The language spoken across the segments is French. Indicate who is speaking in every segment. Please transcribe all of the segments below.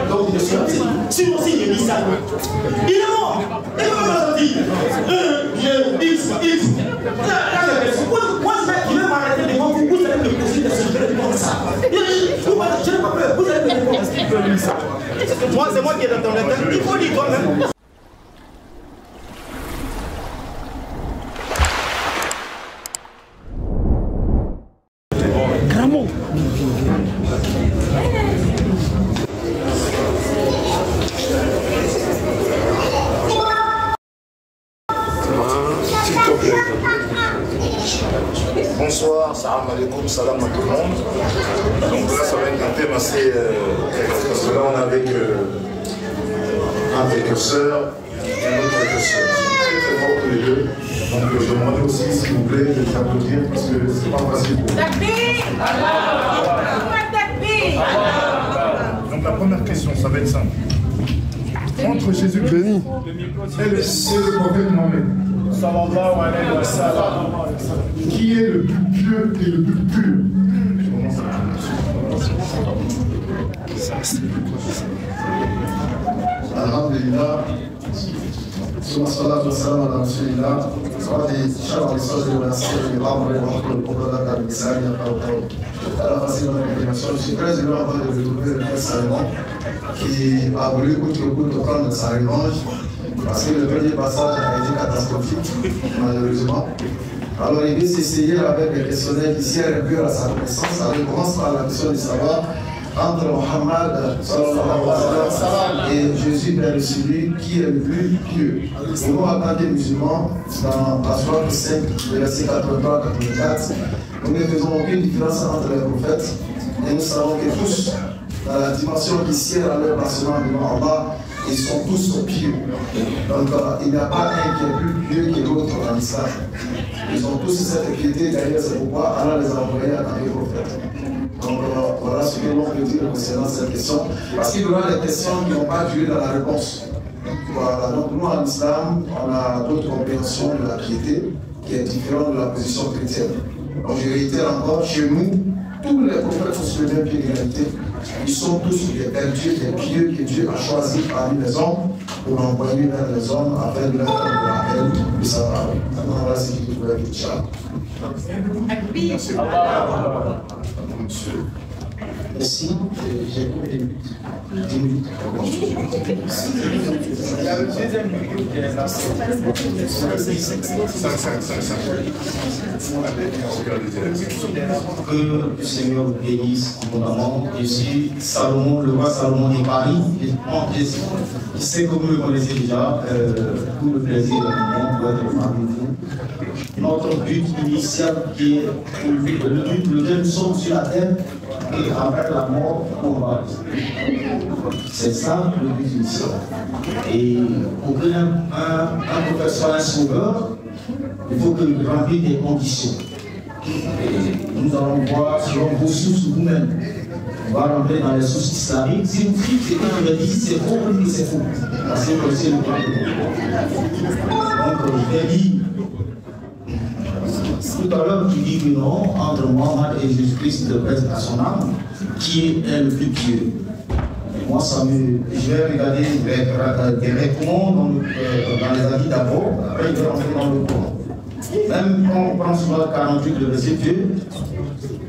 Speaker 1: Donc, si on signe dit ça, il est mort. Et comment on dit X. Moi, je vais m'arrêter devant vous, vous allez me poser des secrets comme ça. Je n'ai pas peur, vous allez me poser ça. Moi, c'est moi qui est dans ton état, il faut dire toi-même.
Speaker 2: Bonsoir, salam alaikum, salam à tout le monde. Donc là, ça va être un thème assez... parce que là, on est avec un précurseur et un autre précurseur. Très très fort tous les deux. Donc je demande aussi, s'il vous plaît, de s'applaudir parce que c'est pas facile pour vous. Donc la première question, ça va être simple. Entre Jésus-Christ et le prophète Mohammed, qui est le plus pieux et le plus pur? Alhamdulillah, salatu wassalam ala rasulillah, صلاتي إن شاء الله لصدر ونسير الأمر ورحمة القرآن على اللسان يقرأ على facile dans l'animation. Je suis très heureux de retrouver le frère Salomon qui a voulu coûte que coûte prendre sa revanche parce que le premier passage a été catastrophique, malheureusement. Alors il veut s'essayer avec les questionnaires qui servent un peu à sa connaissance. Alors il commence par la question de savoir entre Mohammed et Jésus est celui qui est le plus pieux. Nous avons entendu les musulmans dans la sourate 5, le verset 83-84. Nous ne faisons aucune différence entre les prophètes et nous savons que tous, dans la dimension qui sied à leur placement devant Allah, ils sont tous pieux. Donc il n'y a pas un qui est plus pieux que l'autre en l'islam. Ils ont tous cette piété, d'ailleurs c'est pourquoi Allah les a envoyés à les prophètes. Donc voilà ce que l'on peut dire concernant cette question. Parce qu'il y aura des questions qui n'ont pas duré dans la réponse. Voilà, donc nous en islam, on a d'autres compréhensions de la piété qui est différente de la position chrétienne. Donc je réitère encore, chez nous, tous les prophètes sont sur le même pied d'égalité. Ils sont tous des vertueux, des pieux que Dieu a choisis parmi les hommes pour envoyer vers les hommes afin de leur faire de l'appel de sa parole. Maintenant, voilà ce qu'il faut dire. Merci. Merci. J'ai 10 minutes. Il y a le deuxième micro qui est là. Que le Seigneur vous bénisse abondamment. Je suis Salomon, le roi Salomon de Paris. Je sais que vous me connaissez déjà. Tout le plaisir de être parmi vous. Notre but initial qui est le but lequel nous sommes sur la terre et après la mort, on va. C'est ça le but initial. Et pour qu'un prophète soit un sauveur, il faut qu'il remplisse des conditions. Et nous allons voir selon vos sources vous-même. On va rentrer dans les sources islamiques. Si vous dites que ce que je dis, c'est faux, vous dites que c'est faux. Parce que c'est le plan de donc, je vais dire. Tout à l'heure, tu dis que non, entre Mohammed et Jésus-Christ, le Père à son âme, qui est le plus pieux. Moi, ça me. Je vais regarder directement dans les avis d'abord, après je vais rentrer dans le Coran. Même quand on prend sur le 48, le verset 2,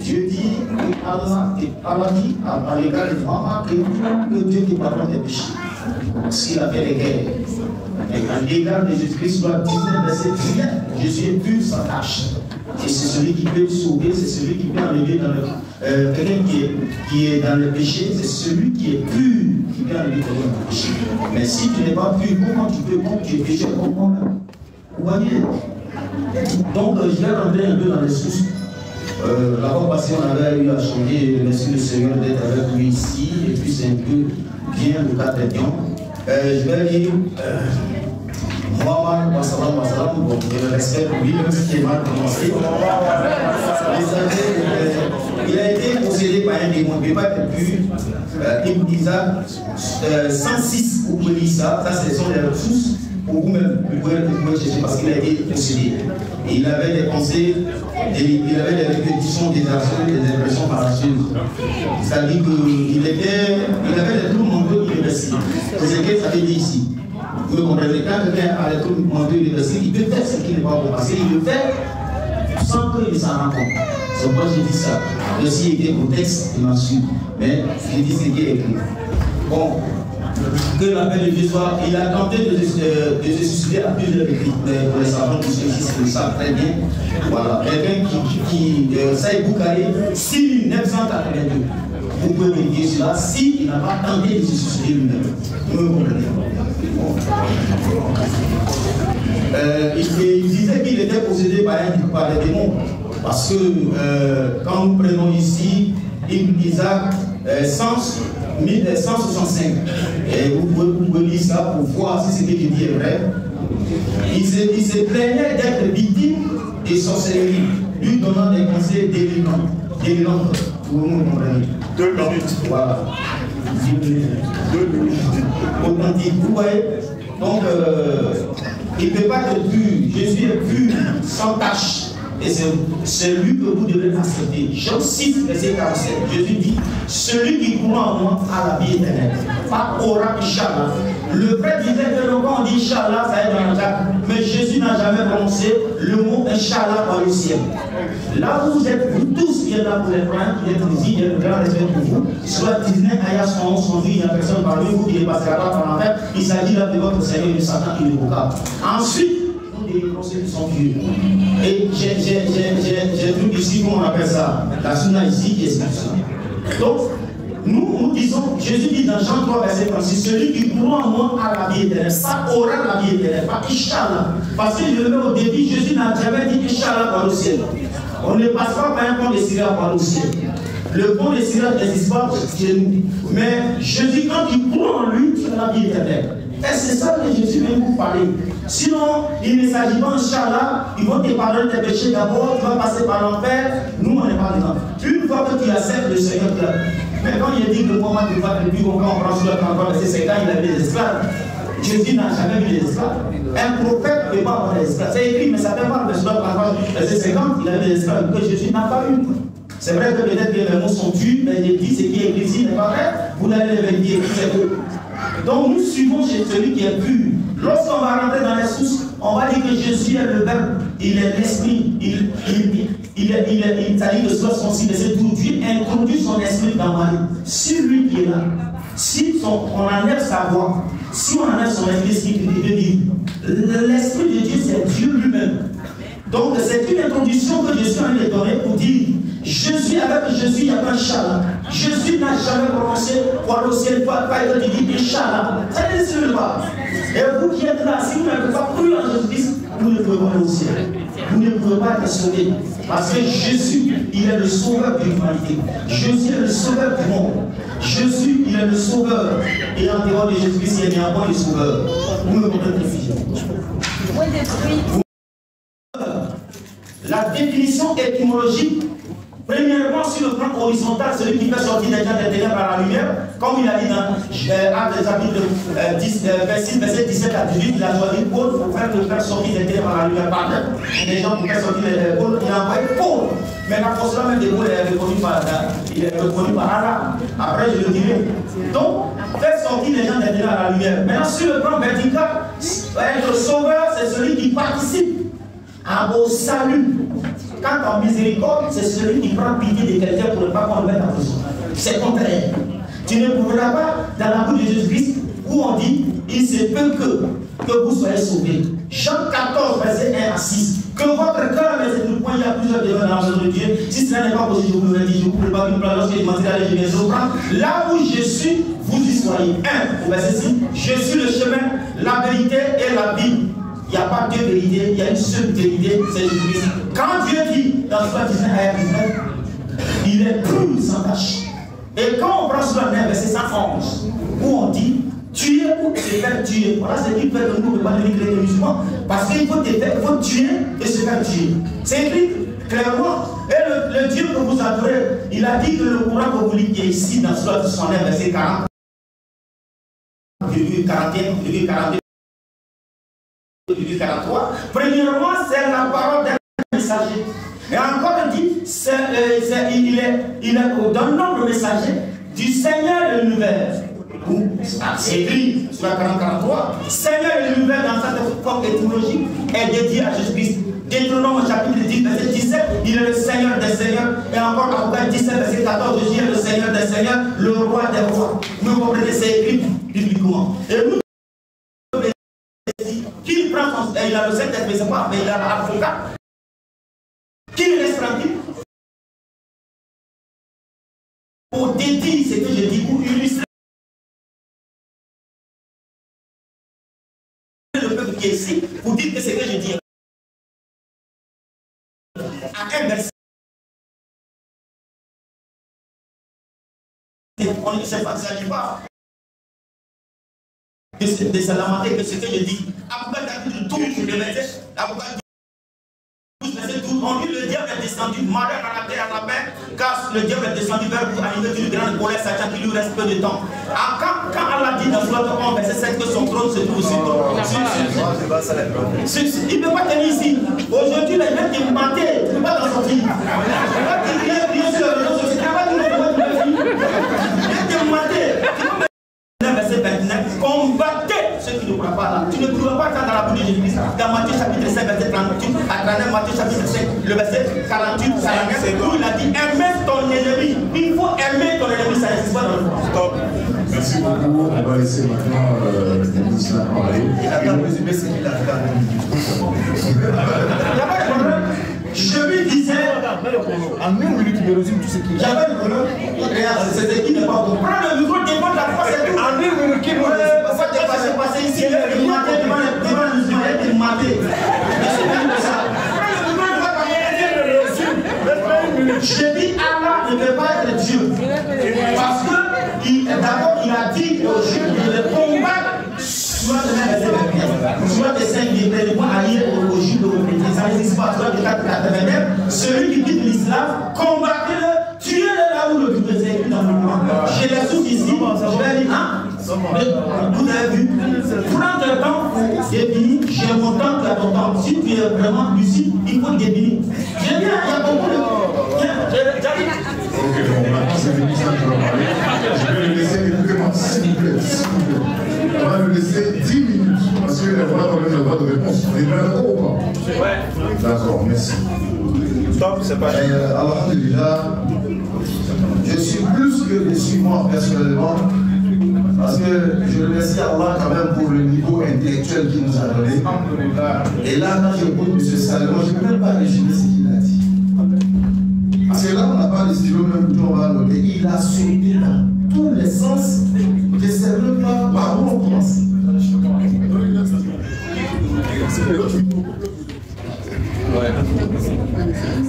Speaker 2: Dieu dit que Allah dit à l'égard de Mohammed que Dieu te pardonne des péchés. Parce qu'il a fait les guerres. Et à l'égard de Jésus-Christ, le 19 verset 19, Jésus est pur sans tâche. Et c'est celui qui peut sauver, c'est celui qui peut enlever dans le. Quelqu'un qui est dans le péché, c'est celui qui est pur qui peut enlever dans le péché. Mais si tu n'es pas pur, comment tu peux, quand tu es péché, comment même? Vous voyez? Donc, je vais rentrer un peu dans les sources. La fois passée, on avait eu à chanter, merci le Seigneur d'être avec lui ici, et puis c'est un peu bien le cas de Dion. Je vais lire. Mohammed, bon, je le respecte pour lui, même si c'est mal prononcé. Il a été possédé par un démon, il ne peut pas être plus. Ibn Isa 106, vous pouvez lire ça, ça ce sont les ressources pour vous-même, vous pouvez chercher parce qu'il a été possédé. Et il avait des pensées, et il avait des répétitions, des actions, des impressions parachutes. C'est-à-dire qu'il avait des troubles mentaux irréversibles. C'est ce que ça veut dire ici. Vous me comprenez, quand quelqu'un a des troubles mentaux irréversibles, il peut faire ce qui n'est pas bon passer, il le fait sans qu'il s'en rende compte. C'est pourquoi j'ai dit ça. Le s'il était au texte, il m'a su. Mais j'ai dit ce qui est écrit. Bon, que la paix de Dieu soit, il a tenté de se suicider à plusieurs reprises. Mais pour les savants qui le savent très bien, voilà. Quelqu'un qui Saïd Boukari, 6982. Vous pouvez vérifier cela s'il n'a pas tenté de se suicider lui-même. Vous me comprenez? Il disait qu'il était possédé par des démons. Parce que quand nous prenons ici Isaac 165, et vous pouvez lire ça pour voir si ce que je dis est vrai. Il se plaignait d'être victime de sorcellerie, lui donnant des conseils délirants. Vous me comprenez?
Speaker 1: 2 minutes.
Speaker 2: Voilà. 2 minutes. Authentique, vous voyez? Donc, il ne peut pas être pur. Jésus est pur, sans tache. Et c'est lui que vous devez accepter. Jean 6, verset 47. Jésus dit, celui qui croit en moi a la vie éternelle. Pas aura Inch'Allah. Le prêtre disait que quand on dit Inch'Allah, ça est dans la Jacques. Mais Jésus n'a jamais prononcé le mot Inch'Allah dans le ciel. Là où vous êtes, vous tous qui êtes là pour les croyants, qui êtes ici, il y a le grand respect pour vous. Soit 19 ayats 111, 112, il n'y a personne parmi vous qui ne passera pas par l'enfer. Il s'agit là de votre Seigneur et de Satan qui est irrévocable. Ensuite, nous ceux qui sont pieux. Et j'ai tout ici, comment on appelle ça? La sunna ici qui explique ça. Donc, nous disons, Jésus dit dans Jean 3, verset 36, celui qui croit en moi a la vie éternelle. Ça aura la vie éternelle, pas Inch'Allah. Parce que je le mets au début, Jésus n'a jamais dit Inch'Allah par le ciel. On ne passe pas par un pont de Syria par le ciel. Le pont de Syria n'existe pas chez nous. Mais Jésus, quand il croit en lui, il a la vie éternelle. Et c'est ça que Jésus vient vous parler. Sinon, il ne s'agit pas, Inch'Allah, ils vont te pardonner tes péchés d'abord, tu vas passer par l'enfer. Nous, on n'est pas dedans. Une fois que tu acceptes le Seigneur, mais quand il dit que Mohammed ne va plus, quand on prend sur le 33, c'est quand il avait des esclaves. Jésus n'a jamais vu des esclaves. Un prophète ne peut pas avoir des esclaves. C'est écrit, mais ça fait pas de cela. Verset 50, il avait des esclaves que Jésus n'a pas eu. C'est vrai que peut-être que les mots sont tués, mais il dit ce qui est écrit ici n'est pas vrai. Vous n'allez le vérifier, c'est faux. Donc nous suivons chez celui qui est pur. Lorsqu'on va rentrer dans les sources, on va dire que Jésus est le Verbe, il est l'Esprit, il s'agit de cela son signe, c'est tout. Dieu introduit son esprit dans ma vie. Si lui qui est là, si on enlève sa voix, si on enlève son esprit, ce qu'il veut dire, l'Esprit de Dieu, c'est Dieu lui-même. Donc c'est une introduction que Jésus a donnée pour dire Jésus, avec Jésus, il n'y a pas Inch'Allah. Jésus n'a jamais prononcé pour le ciel, pas être dit Inch'Allah. Ça n'existe pas. Et vous qui êtes là, si vous n'avez pas cru en Jésus-Christ, vous ne pouvez pas aller au ciel. Vous ne pouvez pas être sauvé. Parce que Jésus, il est le sauveur de l'humanité. Jésus est le sauveur du monde. Jésus, il est le sauveur. Et en dehors de Jésus-Christ, il y a un bon sauveur. Vous me comprenez, fille. La définition étymologique, premièrement, sur le plan horizontal, celui qui fait sortir des gens des ténèbres à la lumière, comme il a dit dans Actes chapitre 10, verset 17 à 18, il a choisi Paul pour faire sortir des ténèbres à la lumière par terre. Les gens pour faire sortir les Paul, il a envoyé Paul. Mais la force même de Paul est reconnue par Allah. Après, je le dirai. Donc, faire sortir les gens des ténèbres à la lumière. Maintenant, sur le plan vertical, être sauveur, c'est celui qui participe au salut. Quant en miséricorde, c'est celui qui prend pitié de quelqu'un pour ne pas qu'on le mette en prison. C'est contraire. Tu ne pourras pas, dans la bouche de Jésus-Christ, où on dit, il se peut que vous soyez sauvés. Jean 14, verset 1 à 6. Que votre cœur ne se trouve point, il y a plusieurs degrés dans la maison de Dieu. Si cela n'est pas possible, je vous le dis, je vous le pas une place lorsque je m'en dirai, je viens de là où je suis, vous y soyez. 1, au verset 6. Je suis le chemin, la vérité et la vie. Il n'y a pas deux vérités, il y a une seule vérité, c'est Jésus-Christ. Quand Dieu dit dans Sourate 19, ayat 19, il est pur sans tache. Et quand on prend Sourate 9, verset 111, où on dit tuer ou te faire tuer. Voilà ce qui fait que nous ne pouvons pas devenir chrétiens musulmans. Parce qu'il faut tuer et se faire tuer. C'est écrit clairement. Et le Dieu que vous adorez, il a dit que le courant que vous lisez ici dans Sourate 19, verset 40, 41, 42.
Speaker 1: du 43. Premièrement, c'est la parole d'un messager. Et encore il dit, il est dans le nombre de messagers du Seigneur de l'univers. C'est écrit sur la 43. Seigneur de l'univers dans cette forme étymologique est dédié à Jésus-Christ. Deutéronome chapitre 10, verset 17, il est le Seigneur des Seigneurs. Et encore Apocalypse 17, verset 14, Jésus est le Seigneur des Seigneurs, le roi des rois. Vous comprenez, c'est écrit bibliquement. Et nous, qu'il prend son... Il a le Saint-Esprit, mais c'est pas, mais il a l'avocat. Qu'il reste tranquille. Pour dédier ce que je dis, pour illustrer le peuple qui est ici, pour dire que ce que je dis à un verset. On ne sait pas, ça ne pas de se lamenter que ce que je dis. Apocalypse 12, le verset, Apocalypse 12, verset 12, on dit le diable est descendu, malheur à la terre à la mer, car le diable est descendu vers vous, animé d'une grande colère, sachant qu'il lui reste peu de temps. Quand Allah dit dans Sourate 11, verset 7 que son trône se trouve sur toi, il ne peut pas tenir ici. Aujourd'hui, les gens qui mentent, tu ne peux pas t'en sortir. Quand tu viens sur le réseau social, tu ne peux pas verset 29, combattez ceux qui ne croient pas là. Tu ne trouveras pas ça dans la bouche de Jésus-Christ. Dans Matthieu chapitre 5, verset 38, à travers Matthieu chapitre 5, le verset 48, 49, où il a dit aimez ton ennemi. Il faut aimer ton ennemi, ça n'existe pas dans le monde. Stop.
Speaker 3: Merci beaucoup. On va laisser maintenant le ministre parler.
Speaker 4: Il a qu'à résumer ce qu'il a fait.
Speaker 1: Il n'y a pas de problème. Je lui disais,
Speaker 4: en une minute, il résume tout ce qu'il a fait.
Speaker 1: j'avais le problème. C'est ce qui n'est pas bon. Prends le micro, démonte la foi, c'est tout.
Speaker 4: En une minute, qui
Speaker 1: J'ai passé ici, il matait devant le musulman, il matait. Je dis Allah ne peut pas être Dieu. Parce que d'abord il a dit aux Juifs de le combattre. Soit des 5 livrets, moi allié aux Juifs de l'Omédie. Ça n'existe pas. Soit des 4,89. Celui qui dit l'islam, combattez-le, tuez-le là où le but est écrit dans le Coran. J'ai les sous ici, je vais dire, hein? Vous avez vu, prends le temps pour définir, j'ai mon temps, tu as ton temps. Si tu es vraiment lucide, il faut définir. J'ai dit, il y a beaucoup de...
Speaker 3: Ok, bon, maintenant c'est le ministre qui va parler. Je vais le laisser, écoutez-moi, s'il vous plaît, s'il vous plaît. On va le laisser 10 minutes, parce qu'il va quand même le droit de réponse. Vous êtes d'accord ou pas? Ouais. D'accord, merci.
Speaker 4: Stop, c'est pas...
Speaker 2: Alhamdulillah, je suis plus que déçu, moi, personnellement, parce que je remercie Allah quand même pour le niveau intellectuel qu'il nous a donné. Et là, quand j'écoute M. Salomon, je ne peux même pas résumer ce qu'il a dit. Parce que là, on n'a pas de stylo, même on va noter. Il a sauté dans tous les sens. Je ne sais même pas par où on commence.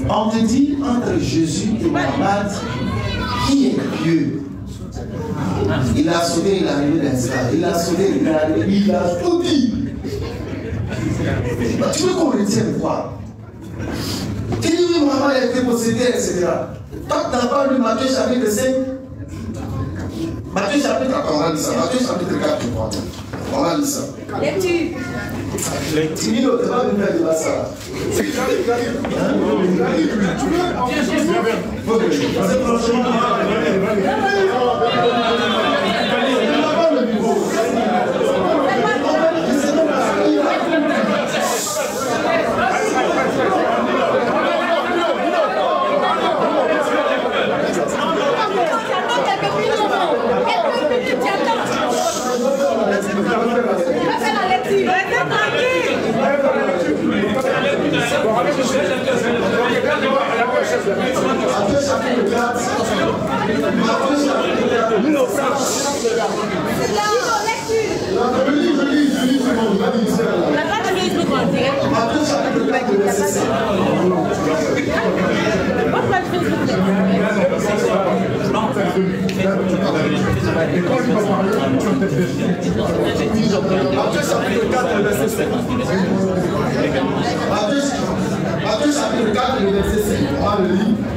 Speaker 2: On te dit entre Jésus et Mohammed, qui est Dieu? Il a sauté, il est arrivé dans ça. Il a sauté, il est arrivé, il a tout dit. Tu veux qu'on retienne quoi? Tu dis oui, Mohammed a été possédé, etc. Tant que tu n'as pas lu Matthieu chapitre 5, Matthieu chapitre 4, on va lire ça. Matthieu chapitre 4, je crois. On va lire ça.
Speaker 5: Lecture.
Speaker 2: Timino, tu vas me faire dire ça.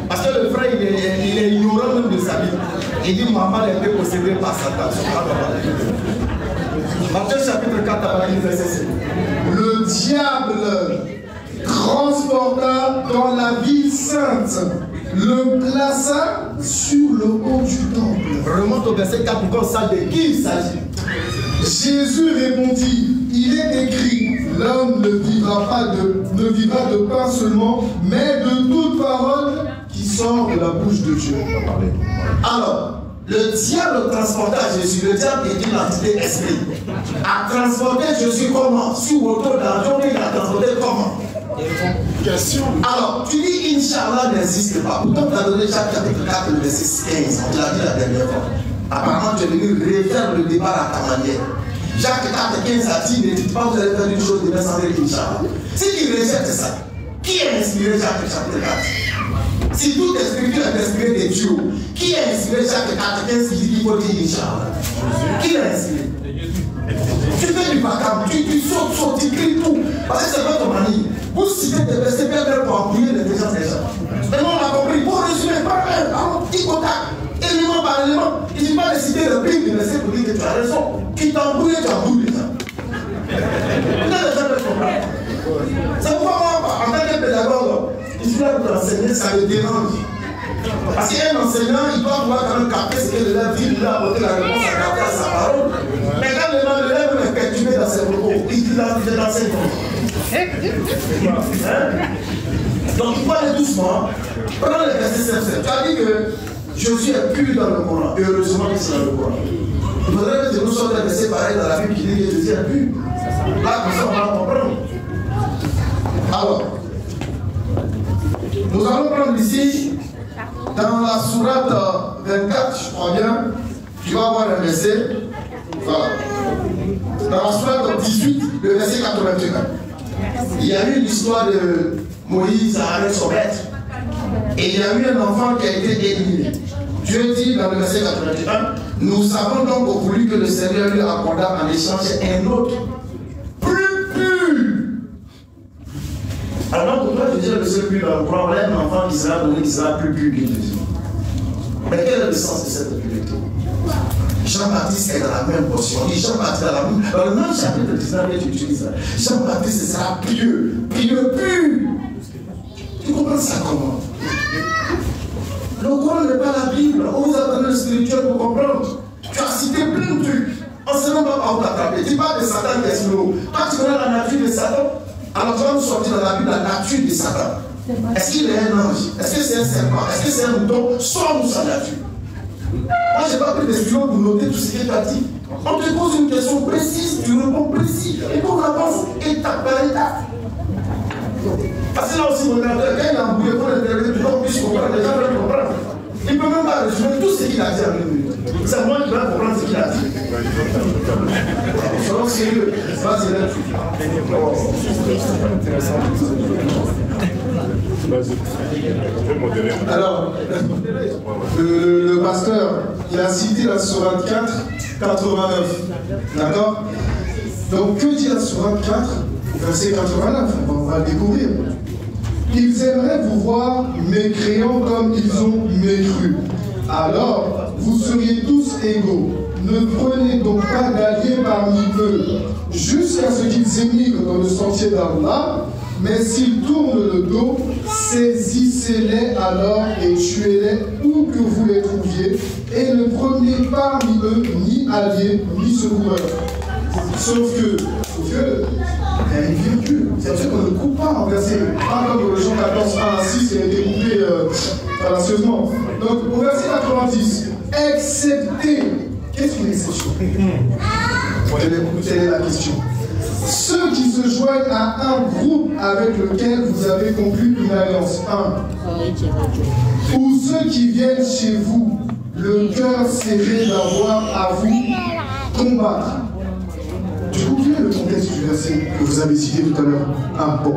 Speaker 2: Parce que le frère, il est ignorant même de sa vie. Il dit, maman a été possédée par Satan.
Speaker 4: Matthieu chapitre 4, verset 7.
Speaker 5: Le diable transporta dans la ville sainte, le plaça sur le haut du temple.
Speaker 4: Remonte au verset 4 pour qu'on sache de qui il s'agit.
Speaker 5: Jésus répondit, il est écrit, l'homme ne vivra de pain seulement, mais de toute parole qui sort de la bouche de Dieu.
Speaker 2: Alors, le diable transporta Jésus, le diable est une entité esprit. A transporté Jésus comment? Sur autour d'un journée, il a transporté comment?
Speaker 5: Question.
Speaker 2: Alors, tu dis Inch'Allah n'existe pas. Pourtant, tu as donné Jacques chapitre 4, le verset 15. On te l'a dit la dernière fois. Apparemment, tu es venu refaire le départ à ta manière. Jacques 4, 15 a dit, ne dites pas vous allez faire une chose de sans dire Inch'Allah. Si tu rejettes ça, qui a inspiré Jacques chapitre 4? Si toute l'écriture est inspirée de Dieu, qui a inspiré Jacques 4, 15 qui dit qu'il faut dire Inch'Allah? Qui l'a inspiré? Tu fais du bacam, tu sautes, tu cries tout. Parce que c'est pas ton manie. Vous citez des versets bien pour appuyer l'intelligence des gens. Maintenant on a compris. Pour résumer, par un petit contact, élément par élément. Il ne suffit pas de citer le prix du verset pour dire que tu as raison. Qui t'embrouille, tu embrouilles les gens. Peut-être les gens peuvent comprendre. C'est pourquoi moi, en tant que pédagogue, je suis là pour t'enseigner, ça me dérange. Parce qu'un enseignant, il doit pouvoir quand même capter ce que l'élève dit, il doit apporter la réponse à capter à sa parole. Mais quand l'élève est perturbé dans ses propos, il dit là, je t'enseigne comment. Donc il faut aller doucement. Prenons les versets 7. Tu as dit que Jésus est pur dans le Coran. Et heureusement que c'est dans le Coran. Il faudrait que nous sortions des versets pareils dans la Bible qui dit que Jésus est pur. Là, comme ça, on va comprendre. Alors, nous allons prendre ici, dans la sourate 24, je crois bien, tu vas voir un verset. Voilà. Dans la sourate 18, le verset 81. Il y a eu l'histoire de Moïse avec son maître. Et il y a eu un enfant qui a été éliminé. Dieu dit dans le verset 81, nous savons donc au voulu que le Seigneur lui accorda en échange un autre plus pur. Alors pour toi, tu dis le seul pur dans le Coran, voilà un enfant qui sera donné, qui sera plus pur que Jésus. Mais quel est le sens de cette pureté? Jean-Baptiste est dans la même portion. Il dit Jean-Baptiste dans le même chapitre 19, tu utilises ça. Jean-Baptiste sera pieux, pur. Tu comprends ça comment? Le Coran n'est pas la Bible. On vous a donné le spirituel pour comprendre. Tu as cité plein de trucs. On ne sait même pas par où t'attraper. Tu parles de Satan qui est sur l'eau. Toi, tu connais la nature de Satan. Alors tu vas nous sortir dans la Bible la nature de Satan. Est-ce qu'il est un ange? Est-ce que c'est un serpent? Est-ce que c'est un mouton? Sors-nous sa nature. Moi, je n'ai pas pris des stylos pour noter tout ce que tu as dit. On te pose une question précise, tu réponds précis. Et pour réponse étape par étape. Parce que là aussi, mon ordinateur, quand il a embrouillé pour l'interpréter, tu dois plus comprendre, les gens veulent comprendre. Il ne peut même pas résumer tout ce qu'il a dit en une minute. C'est moi qui vais comprendre ce qu'il a dit. Soyons sérieux. Vas-y, là.
Speaker 5: Alors, le pasteur, il a cité la sourate 4, 89. D'accord? Donc, que dit la sourate 4, verset 89? On va le découvrir. Ils aimeraient vous voir mécréants comme ils ont mécru. Alors, vous seriez tous égaux. Ne prenez donc pas d'alliés parmi eux, jusqu'à ce qu'ils émigrent dans le sentier d'Allah. Mais s'ils tournent le dos, saisissez-les alors et tuez-les où que vous les trouviez, et ne prenez parmi eux ni alliés ni secoureurs. Sauf que il y a une virgule. C'est sûr qu'on ne coupe pas en verset. Pas comme le Jean 14, 1 à 6 qui a été coupé fallacieusement. Donc au verset 90, excepté. Qu'est-ce qu'une exception? Telle est la question. Ceux qui se joignent à un groupe avec lequel vous avez conclu une alliance. 1. Ou ceux qui viennent chez vous, le cœur serré d'avoir à vous combattre. Tu oublies le contexte du verset que vous avez cité tout à l'heure. Ah bon.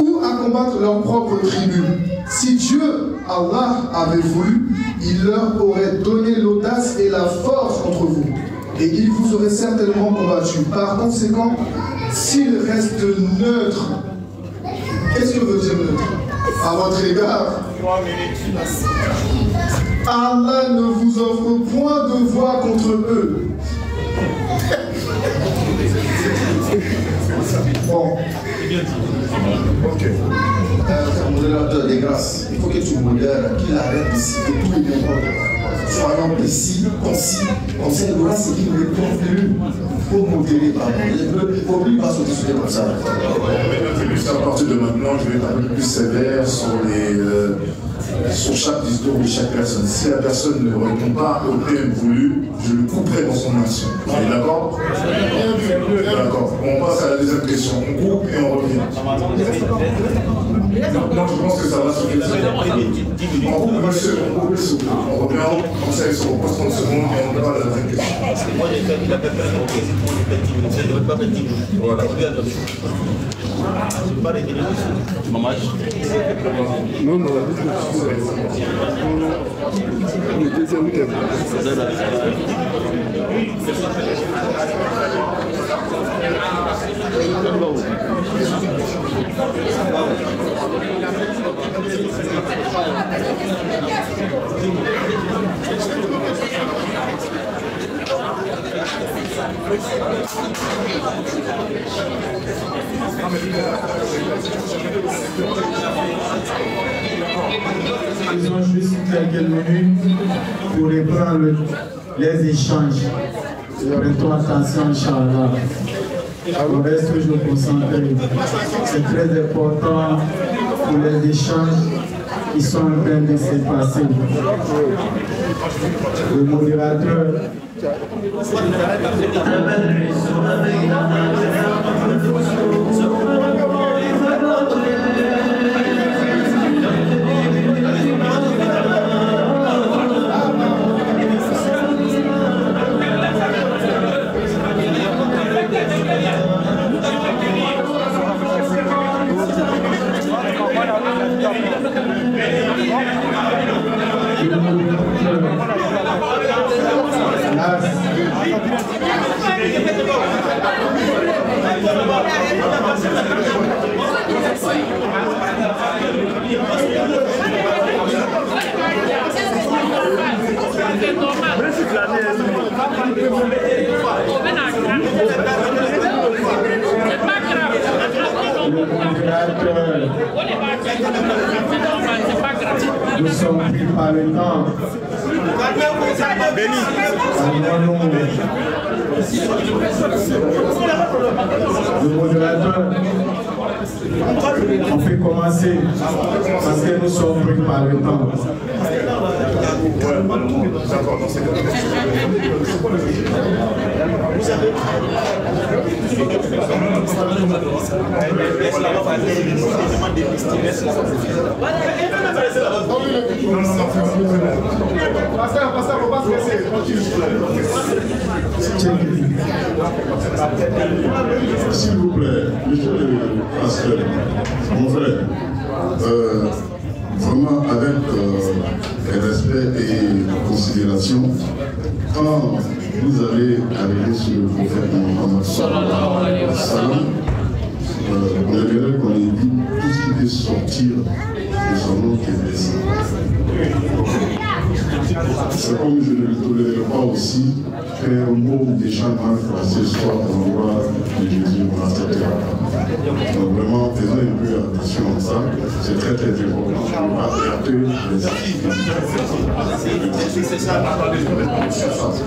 Speaker 5: Ou à combattre leur propre tribu. Si Dieu, Allah, avait voulu, il leur aurait donné l'audace et la force contre vous. Et il vous aurait certainement combattu. Par conséquent, s'il reste neutre, qu'est-ce que veut dire neutre? À votre égard, Allah ne vous offre point de voix contre eux.
Speaker 3: Ok.
Speaker 5: Modérateur des grâces, il faut que tu modères, qu'il arrête ici, que tout est bien propre. Soyons précis, concis, comme ça, il aura ce qui nous est convenu. Il faut modérer, pardon. Il ne faut plus pas se discuter comme ça.
Speaker 3: À partir de maintenant, je vais être un peu plus sévère sur chaque discours de chaque personne. Si la personne ne répond pas au thème voulu, je le couperai dans son action. Vous êtes d'accord? D'accord. On passe à la deuxième question. On coupe et on revient. Non, je pense que ça va sur les secondes. On coupe monsieur, on coupe monsieur. On revient, on sait sur 30 secondes et on va à la deuxième question.
Speaker 1: Parce que moi, j'ai fait la personne qui a fait 10 minutes. Je ne devrais pas faire 10 minutes. Voilà. Je ne pas régler dessus. Maman.
Speaker 6: Non, non, le deuxième thème.
Speaker 7: Ils ont juste quelques minutes pour reprendre les échanges. Prends-toi attention, Inch'Allah. On reste toujours concentré. C'est très important pour les échanges qui sont en train de se passer. Le modérateur. Nous sommes pris par le temps. Le modérateur, on peut commencer parce que nous sommes pris par le temps.
Speaker 3: D'accord, dans ces cas-là.
Speaker 6: S'il vous plaît, monsieur le pasteur, mon frère, vraiment avec respect et considération, quand vous allez arriver sur le prophète Mohammed sallallahu alayhi wa sallam, on aimerait qu'on ait dit tout ce qui peut sortir de son nom qui est blessé. C'est comme je ne le tolérerai pas aussi qu'un mot déjà mal placé soit dans l'endroit de Jésus dans cette terre. Donc vraiment, faisons un peu attention à ça. C'est très très important. Je ne veux pas flatter les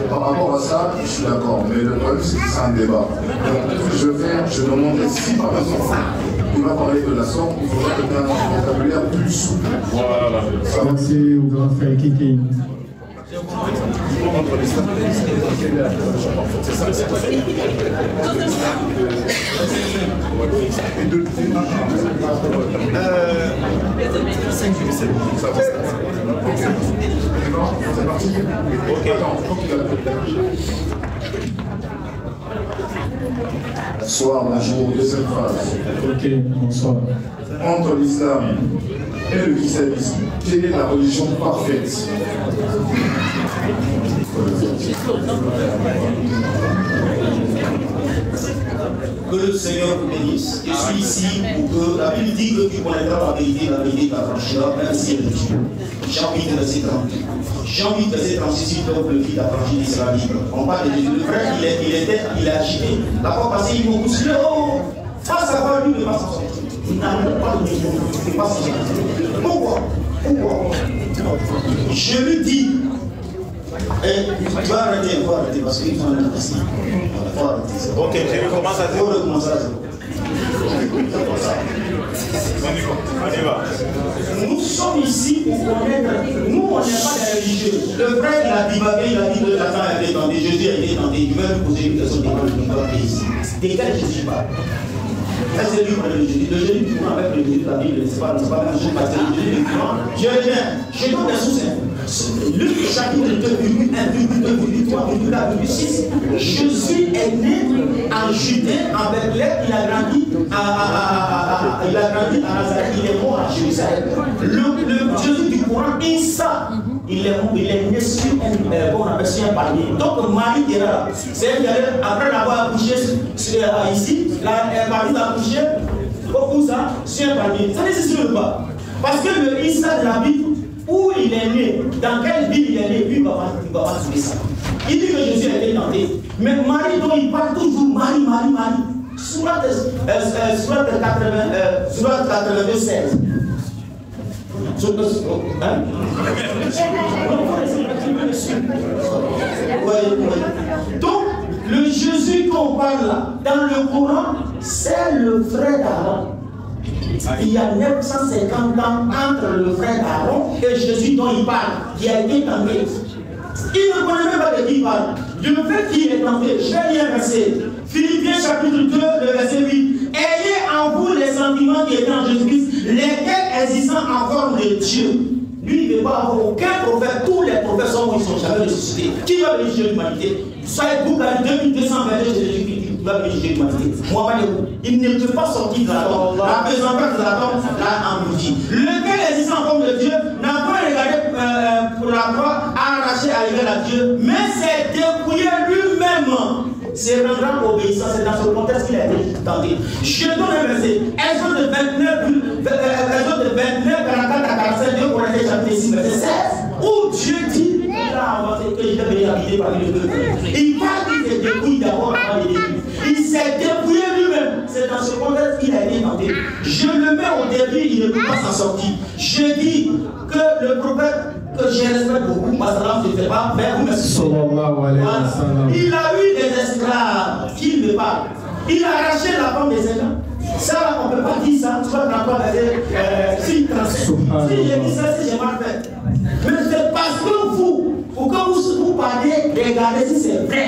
Speaker 3: Par rapport à ça, je suis d'accord. Mais le problème, c'est que c'est un débat. Donc, je demande si par exemple, il va parler de la sorte, il faudra que un vocabulaire plus souple. Voilà.
Speaker 7: Merci au grand frère Kiki.
Speaker 3: Bonsoir, bonjour, deuxième phase.
Speaker 7: Ok, bonsoir.
Speaker 3: Entre l'islam et le christianisme, quelle est la religion parfaite?
Speaker 1: Que le Seigneur vous bénisse. Je suis ici pour que la Bible dit que tu connaîtras la vérité t'affranchira, même si elle est dure. Jean 8, verset 32. Jean 8, verset 36, donc le fils affranchi, il sera libre. On parle de Jésus. Le frère, il a agité. La fois passée, il m'a bousculé. Oh, Face à quoi lui ne va pas s'en sortir. Il n'a même pas de vision. Il ne va pas s'en sortir. Pourquoi? Je lui dis, tu vas arrêter, il faut arrêter parce qu'il faut arrêter. Il faut arrêter.
Speaker 8: Ok, je recommence à zéro.
Speaker 1: Il faut recommencer à zéro.
Speaker 8: On y va.
Speaker 1: Nous sommes ici pour connaître. Nous, on n'est pas des religieux. Le frère, il a divagué, il a dit que Satan a été tenté, Jésus a été tenté. Je vais lui poser une question ici. De quel Jésus parle? Est-ce que lui parle de Jésus? Le Jésus du Coran avec le Jésus de la Bible, c'est pas la même chose parce que le Jésus du Coran, je reviens. Je donne des sources. Luc chapitre 2, 1, 3, 4, 6. Jésus est né en Judée, en Bethléem, il a grandi à Nazareth, il est mort à Jérusalem. Le Jésus du Coran, Issa, il est né sur un palmier. Donc Marie qui est là, c'est elle qui allait, après l'avoir accouché ici, Marie l'a accouché au ça, sur un palmier. Ça n'existe pas. Parce que le Issa de la Bible, où il est né, dans quelle ville il est né, lui, il ne va pas trouver ça. Il dit que Jésus a été tenté. Mais Marie, dont il parle toujours, Marie. Surat 82, 16. Donc, le Jésus qu'on parle là, dans le Coran, c'est le frère d'Aaron. Il y a 950 ans entre le frère d'Aaron et Jésus dont il parle, qui a été tenté. Il ne connaît même pas de qui il parle. Le fait qu'il est tenté, je vais lire un verset. Philippiens chapitre 2, le verset 8. Ayez en vous les sentiments qui étaient en Jésus-Christ, lesquels existant en forme de Dieu. Lui, il ne veut pas avoir aucun prophète. Tous les prophètes sont morts, ils sont jamais ressuscités. Qui va bénir l'humanité? Soyez Boukhari 2222 Jésus-Christ. Il va bénir l'humanité. Il ne peut pas sortir de la tombe. La présence de la tombe l'a englouti. Lequel existant en forme de Dieu n'a pas regardé pour la croix, arraché à l'égal à Dieu, mais s'est dépouillé lui-même. C'est rendant obéissant, c'est dans ce contexte qu'il a été tenté. Je donne un verset. Exode de 29, 44 à 45, Dieu pour les chapitre 6, verset 16, où Dieu dit que je vais venir habiter parmi le peuple. Il parle qu'il s'est dépouillé d'abord avant les débuts. Il s'est dépouillé lui-même. C'est dans ce contexte qu'il a été tenté. Je le mets au début, il ne peut pas s'en sortir. Je dis que le prophète que je respecte beaucoup, parce que je ne sais pas, mais vous me suivez. Il a eu des esclaves qui me parlent. Il a arraché la femme des États. Ça, on ne peut pas dire ça. Tu vas t'en si j'ai dit ça, si j'ai mal fait. Mais c'est parce que vous, pour que vous parlez, regardez si c'est vrai.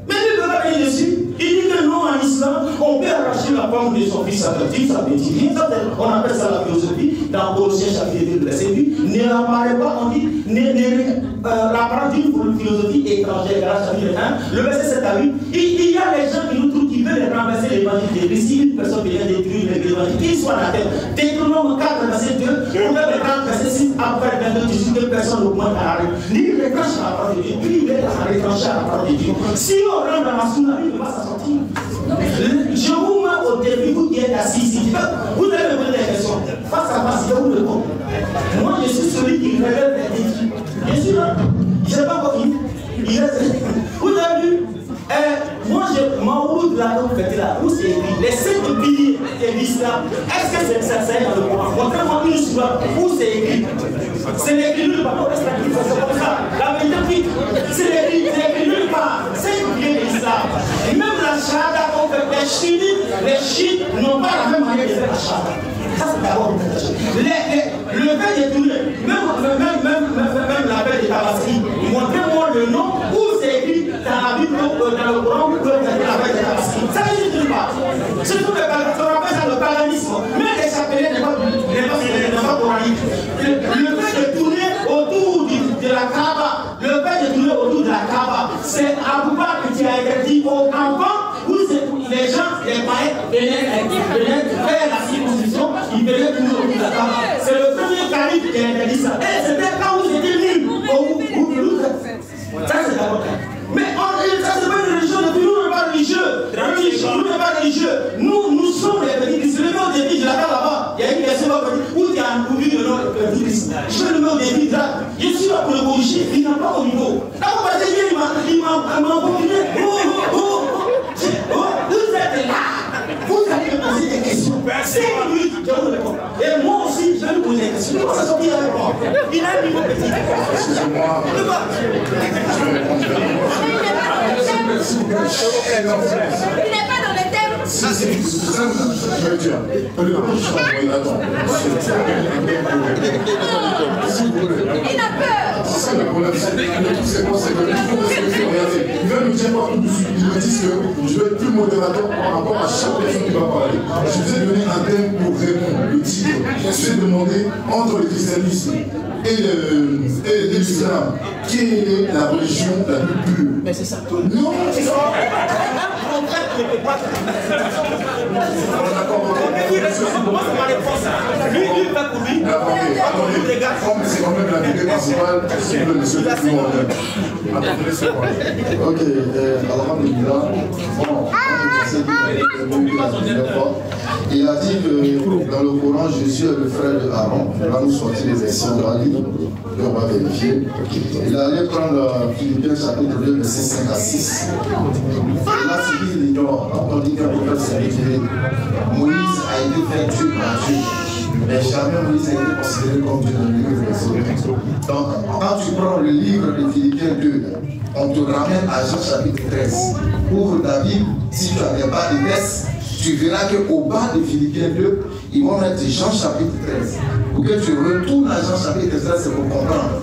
Speaker 1: Mais lui ne peut pas venir dessus. Il dit que nous, en islam, on peut arracher la femme de son fils à petit, ça peut dire. On appelle ça la philosophie. Dans Colossiens chapitre 2, verset 8, ne apparaît pas, on dit, la parole d'une philosophie étrangère, Galates chapitre 1, le verset 7 à 8. Il y a les gens qui nous trouvent qui veulent renverser l'évangile de Christ. Si une personne vient détruire l'évangile, qu'il soit la terre. Deutéronome 4, verset 2, Proverbe 30, verset 6, après 22, tu dis que personne n'augmente à l'arrêt. Ni il retranche à la parole de Dieu, ni il est à retrancher à la parole de Dieu. Si on rentre dans la sunna, il ne va pas s'en sortir. Je vous mets au début, vous qui êtes assis ici. Vous allez me poser des questions. Face à face, je vous réponds. Moi, je suis celui qui révèle les défis. Je suis là. Je n'ai pas encore fini. Vous avez vu? Moi, je m'en de la langue là, où c'est écrit les 5 piliers de l'islam. Est-ce que c'est dans le Coran? Montrez-moi une histoire où c'est écrit. C'est écrit nulle part. C'est comme ça. La métaphysique, c'est écrit nulle part. 5 piliers de l'islam. Et même la shahada qu'on fait, les chiites n'ont pas la même manière de faire la shahada. Ça, c'est d'abord le fait de tourner, même la paix de Tabaski, montrez-moi le nom où c'est écrit dans la Bible, dans le Coran, où c'est écrit la paix de Tabaski. Ça n'existe pas. Surtout que on appelle ça le paganisme. Mais les chapeliers n'est pas coranique. Le fait de tourner autour de la Kaaba, le fait de tourner autour de la Kaaba, c'est Abou Bakr qui a été dit aux enfants où les gens, les païens, venaient faire la circoncision, ils venaient tourner autour de la Kaaba. C'est le premier calife qui a interdit ça. Et c'était quand vous étiez nul. Ça, c'est d'abord. Mais ça, c'est pas une religion. Nous, on n'est pas religieux. Nous, n'est pas religieux. Nous sommes les petits Christ. Je le mets au défi, je l'attends là-bas. Il y a une question où tu as un de nom petit Christ. Je le mets au défi là. Je suis là pour le corriger. Il n'a pas au niveau. Là, vous passez bien, il m'a continué. Vous êtes là. Vous allez me poser C'est lui qui doit nous répondre. Et moi aussi, je vais lui poser une question. Comment ça sortit avec moi? Il a un niveau petit.
Speaker 3: Excusez-moi. Je vais répondre.
Speaker 9: Il n'est pas dans le thème.
Speaker 3: Si, c'est simple, je vais dire.
Speaker 9: Il a peur.
Speaker 3: C'est ça le problème. C'est quoi? C'est que regardez, il va nous dire partout dessus. Ils me disent que je vais être plus modérateur par rapport à chaque personne qui va parler. Je vous ai donné un thème pour répondre. Le titre. Je vais demander entre le christianisme et l'islam, quelle est la religion la plus pure?
Speaker 1: Mais c'est ça.
Speaker 3: Non, c'est ça.
Speaker 1: Moi, c'est ma réponse. Lui, il va pour lui.
Speaker 3: Attendez, c'est quand même la vérité principale. S'il vous plaît, monsieur le président. Attendez, laissez-moi.
Speaker 6: Ok, alhamdulillah. Bon, il a dit que dans le Coran, Jésus est le frère de Aaron. Il va nous sortir les versions de Ali. Et on va vérifier. Il allait prendre Philippiens chapitre 2, verset 5 à 6. Et là, c'est qu'il ignore. On dit qu'un prophète s'est révélé. Moïse a été fait Dieu par Dieu. Mais jamais Moïse a été considéré comme Dieu dans le livre des Exode. Donc, quand tu prends le livre de Philippiens 2, on te ramène à Jean chapitre 13. Ouvre ta Bible, si tu n'avais pas de texte, tu verras qu'au bas de Philippiens 2, ils vont mettre Jean chapitre 13. Pour que tu retournes à Jean chapitre 13, c'est pour comprendre.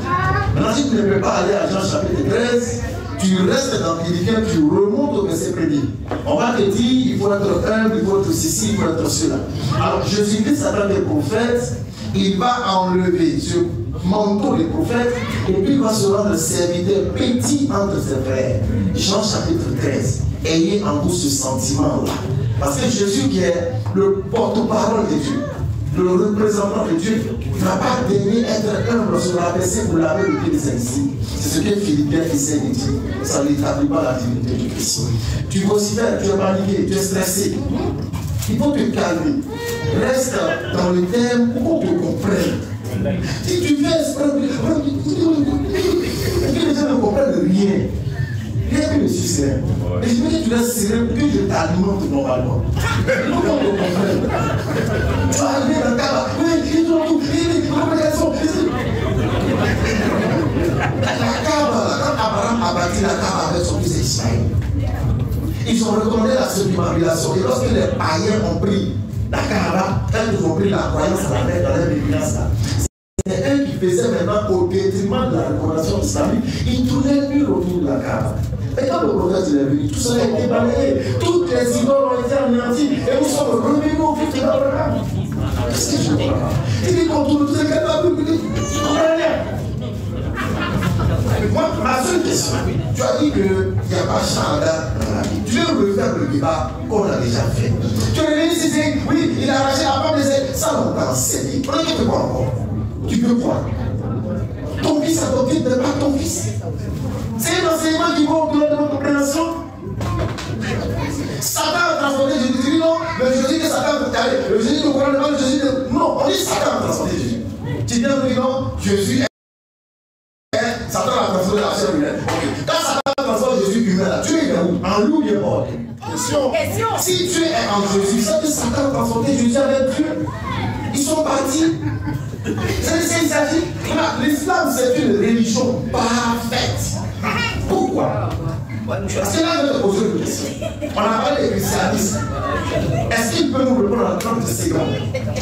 Speaker 6: Maintenant, si tu ne peux pas aller à Jean chapitre 13, tu restes dans Philippiens, tu remontes au verset premier. On va te dire, il faut être humble, il faut être ceci, il faut être cela. Alors, Jésus-Christ, à travers les prophètes, il va enlever ce manteau des prophètes et puis il va se rendre serviteur petit entre ses frères. Jean chapitre 13. Ayez en vous ce sentiment-là. Parce que Jésus qui est le porte-parole de Dieu, le représentant de Dieu, ne va pas daigner être humble sur la baisser pour laver le pied des insignes. C'est ce que Philippiens essaie de dire. Ça n'établit pas la divinité du Christ. Tu vocifères, tu es paniqué, tu es stressé. Il faut te calmer. Reste dans le thème pour qu'on te comprenne. Si tu fais exprès, que les gens ne comprennent rien. Rien que le système. Et je veux que tu restes serré pour que je t'alimente normalement. Non, on te comprenne. Tu vas arriver dans le cas, oui, ils ont tout, ils ont la Kaaba, quand Abraham a bâti la Kaaba avec son fils Ismaël, ils ont recommandé la circumambulation. Et lorsque les païens ont pris la Kaaba, quand ils ont pris la croyance à la mer dans leur évidence, c'est eux qui faisaient maintenant au détriment de la recommandation islamique. Ils tournaient le mur autour de la Kaaba. Et quand le prophète est venu, tout ça a été balayé. Toutes les idoles ont été anéanties. Et nous sommes revenus au fil de l'Abraham. Qu'est-ce que je vois? Il dit qu'on tourne tous les cas de la Bible. Moi, ma seule question, tu as dit qu'il n'y a pas Chanda dans la Bible. Tu veux refaire le débat qu'on a déjà fait. Tu es venu ici, oui, il a arraché la femme de ses. Ça, on t'a enseigné. On ne peut pas encore. Tu peux croire. Ton fils adopté n'est pas ton fils. C'est un enseignement qui va au-delà de notre compréhension. Satan a transformé Jésus. Tu dis non, mais je dis que Satan peut aller. Le Jésus ne croit pas, le Jésus ne. Non, on dit Satan a transformé Jésus. Tu dis non, Jésus est. Satan a transformé la chair humaine. Quand Satan a transformé Jésus humain, tu es où? En loup, il est mort. Question. Si tu es en Jésus, c'est que Satan a transformé Jésus avec Dieu. Ils sont partis. L'islam, c'est une religion parfaite. Pourquoi? Parce que là, je vais te poser une question. On a parlé de christianisme. Est-ce qu'il peut nous répondre en 30 secondes?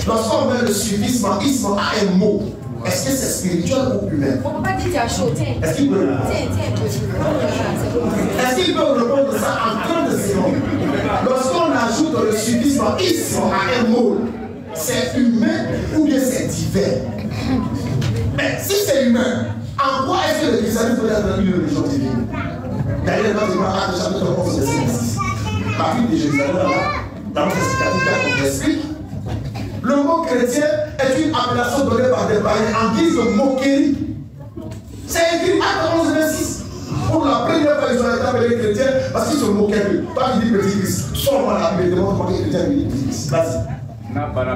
Speaker 6: Lorsqu'on met le suffisme, isme à un mot, est-ce que c'est spirituel ou humain?
Speaker 9: On ne peut pas dire que tu as chaud.
Speaker 6: Est-ce qu'il peut répondre? Est-ce qu'il peut répondre ça en 30 secondes? Lorsqu'on ajoute le suffisme isme à un mot, c'est humain ou bien c'est divin? Mais si c'est humain, en quoi est-ce que le christianisme peut être une religion divine? D'ailleurs, dans le chapitre 11, verset 6, la Bible de Jérusalem, dans notre explicatif, on explique, le mot chrétien est une appellation donnée par des païens en guise de moquerie. C'est écrit Acte 11, 26. Pour la première fois, ils ont été appelés chrétiens parce qu'ils se moquaient d'eux. Toi qui dis petit Christ, sors-moi la Bible, demande comment les chrétiens disent petit Christ. Vas-y. Maintenant, la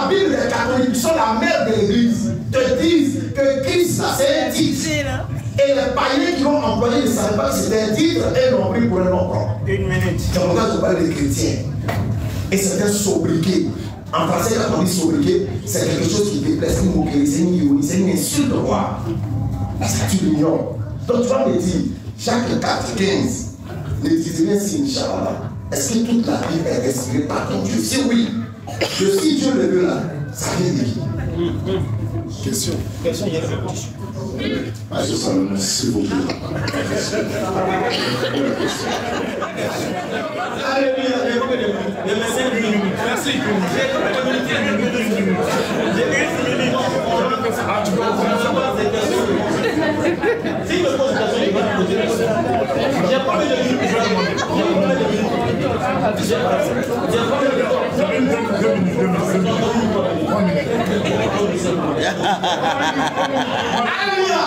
Speaker 6: Bible des catholiques, qui sont la mère de l'Église, te disent que Christ, là, c'est un titre.
Speaker 5: Et les païens qui l'ont employé ne savaient pas que c'était un titre et l'ont pris pour un nom propre.
Speaker 1: Une minute.
Speaker 5: C'est pourquoi je parle des chrétiens. Et c'est un sobriquet. En français, quand on dit sobriquet, c'est quelque chose qui déplace, une moquerie, c'est une ironie, c'est une insulte de roi. Parce que tu l'ignores. Donc tu vas me dire, Jacques 4, 15, ne disait bien si Inch'Allah. Est-ce que toute la Bible est respirée par ton Dieu? Si oui, que si Dieu le veut là, ça vient de qui?
Speaker 3: Question.
Speaker 1: Question, il y a une réponse.
Speaker 3: S'il vous plaît.
Speaker 1: Alléluia, le médecin dit merci. Si je pose une question, il va me poser la question. J'ai pas mis de minutes. Alléluia.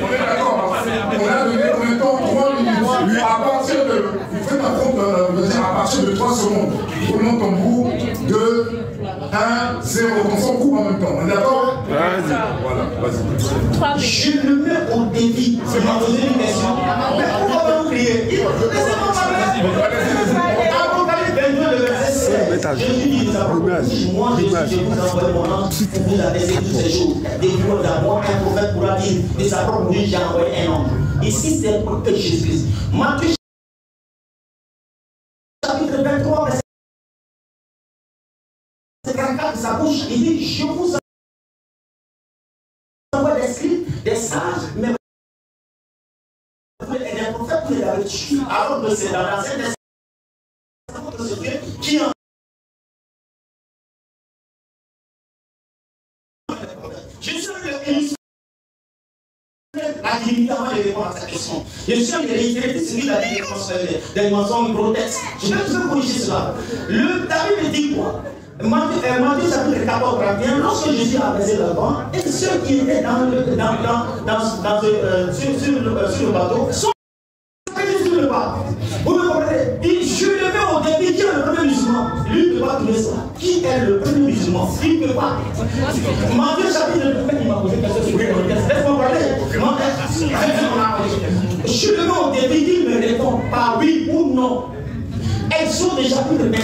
Speaker 3: On est d'accord. On a donné en même temps 3 minutes. À partir de. Vous faites un compte, à partir de 3 secondes. Vous le monte en bout de 1, 0. On s'en coupe en même temps. On est d'accord? Vas-y. Voilà, vas-y.
Speaker 1: Je le mets au défi. C'est m'a posé une question. Mais pourquoi vous criez? Apocalypse 22, le verset 16. Jésus dit moi, Jésus, je vous envoie mon ange pour vous adresser toutes ces choses. Des jours d'amour, un prophète pourra dire de sa propre bouche, j'ai envoyé un ange. Ici, c'est pour que Jésus-Christ. Matthieu chapitre 23, verset 44 de sa bouche, il dit je vous envoie des scribes, des sages, mais des prophètes qui les avaient tués. Alors que c'est dans l'Ancien Testament qui en je suis la dignité avant de répondre à ta question. Je suis en train de réitérer celui qui a dit des mensonges grotesques. Je vais vous corriger cela. Le David me dit quoi? Matthieu chapitre 14, 31, lorsque Jésus a baisé le vent, et ceux qui étaient sur le bateau sont sur le bateau. Vous me comprenez? Je le mets au défi. Qui est le premier musulman? Lui ne peut pas trouver ça. Qui est le premier musulman? Il ne peut pas. Matthieu chapitre 2, il m'a posé une question sur le contexte. Laisse-moi parler. Je le mets au défi. Il me répond par oui ou non. Exode chapitre 24,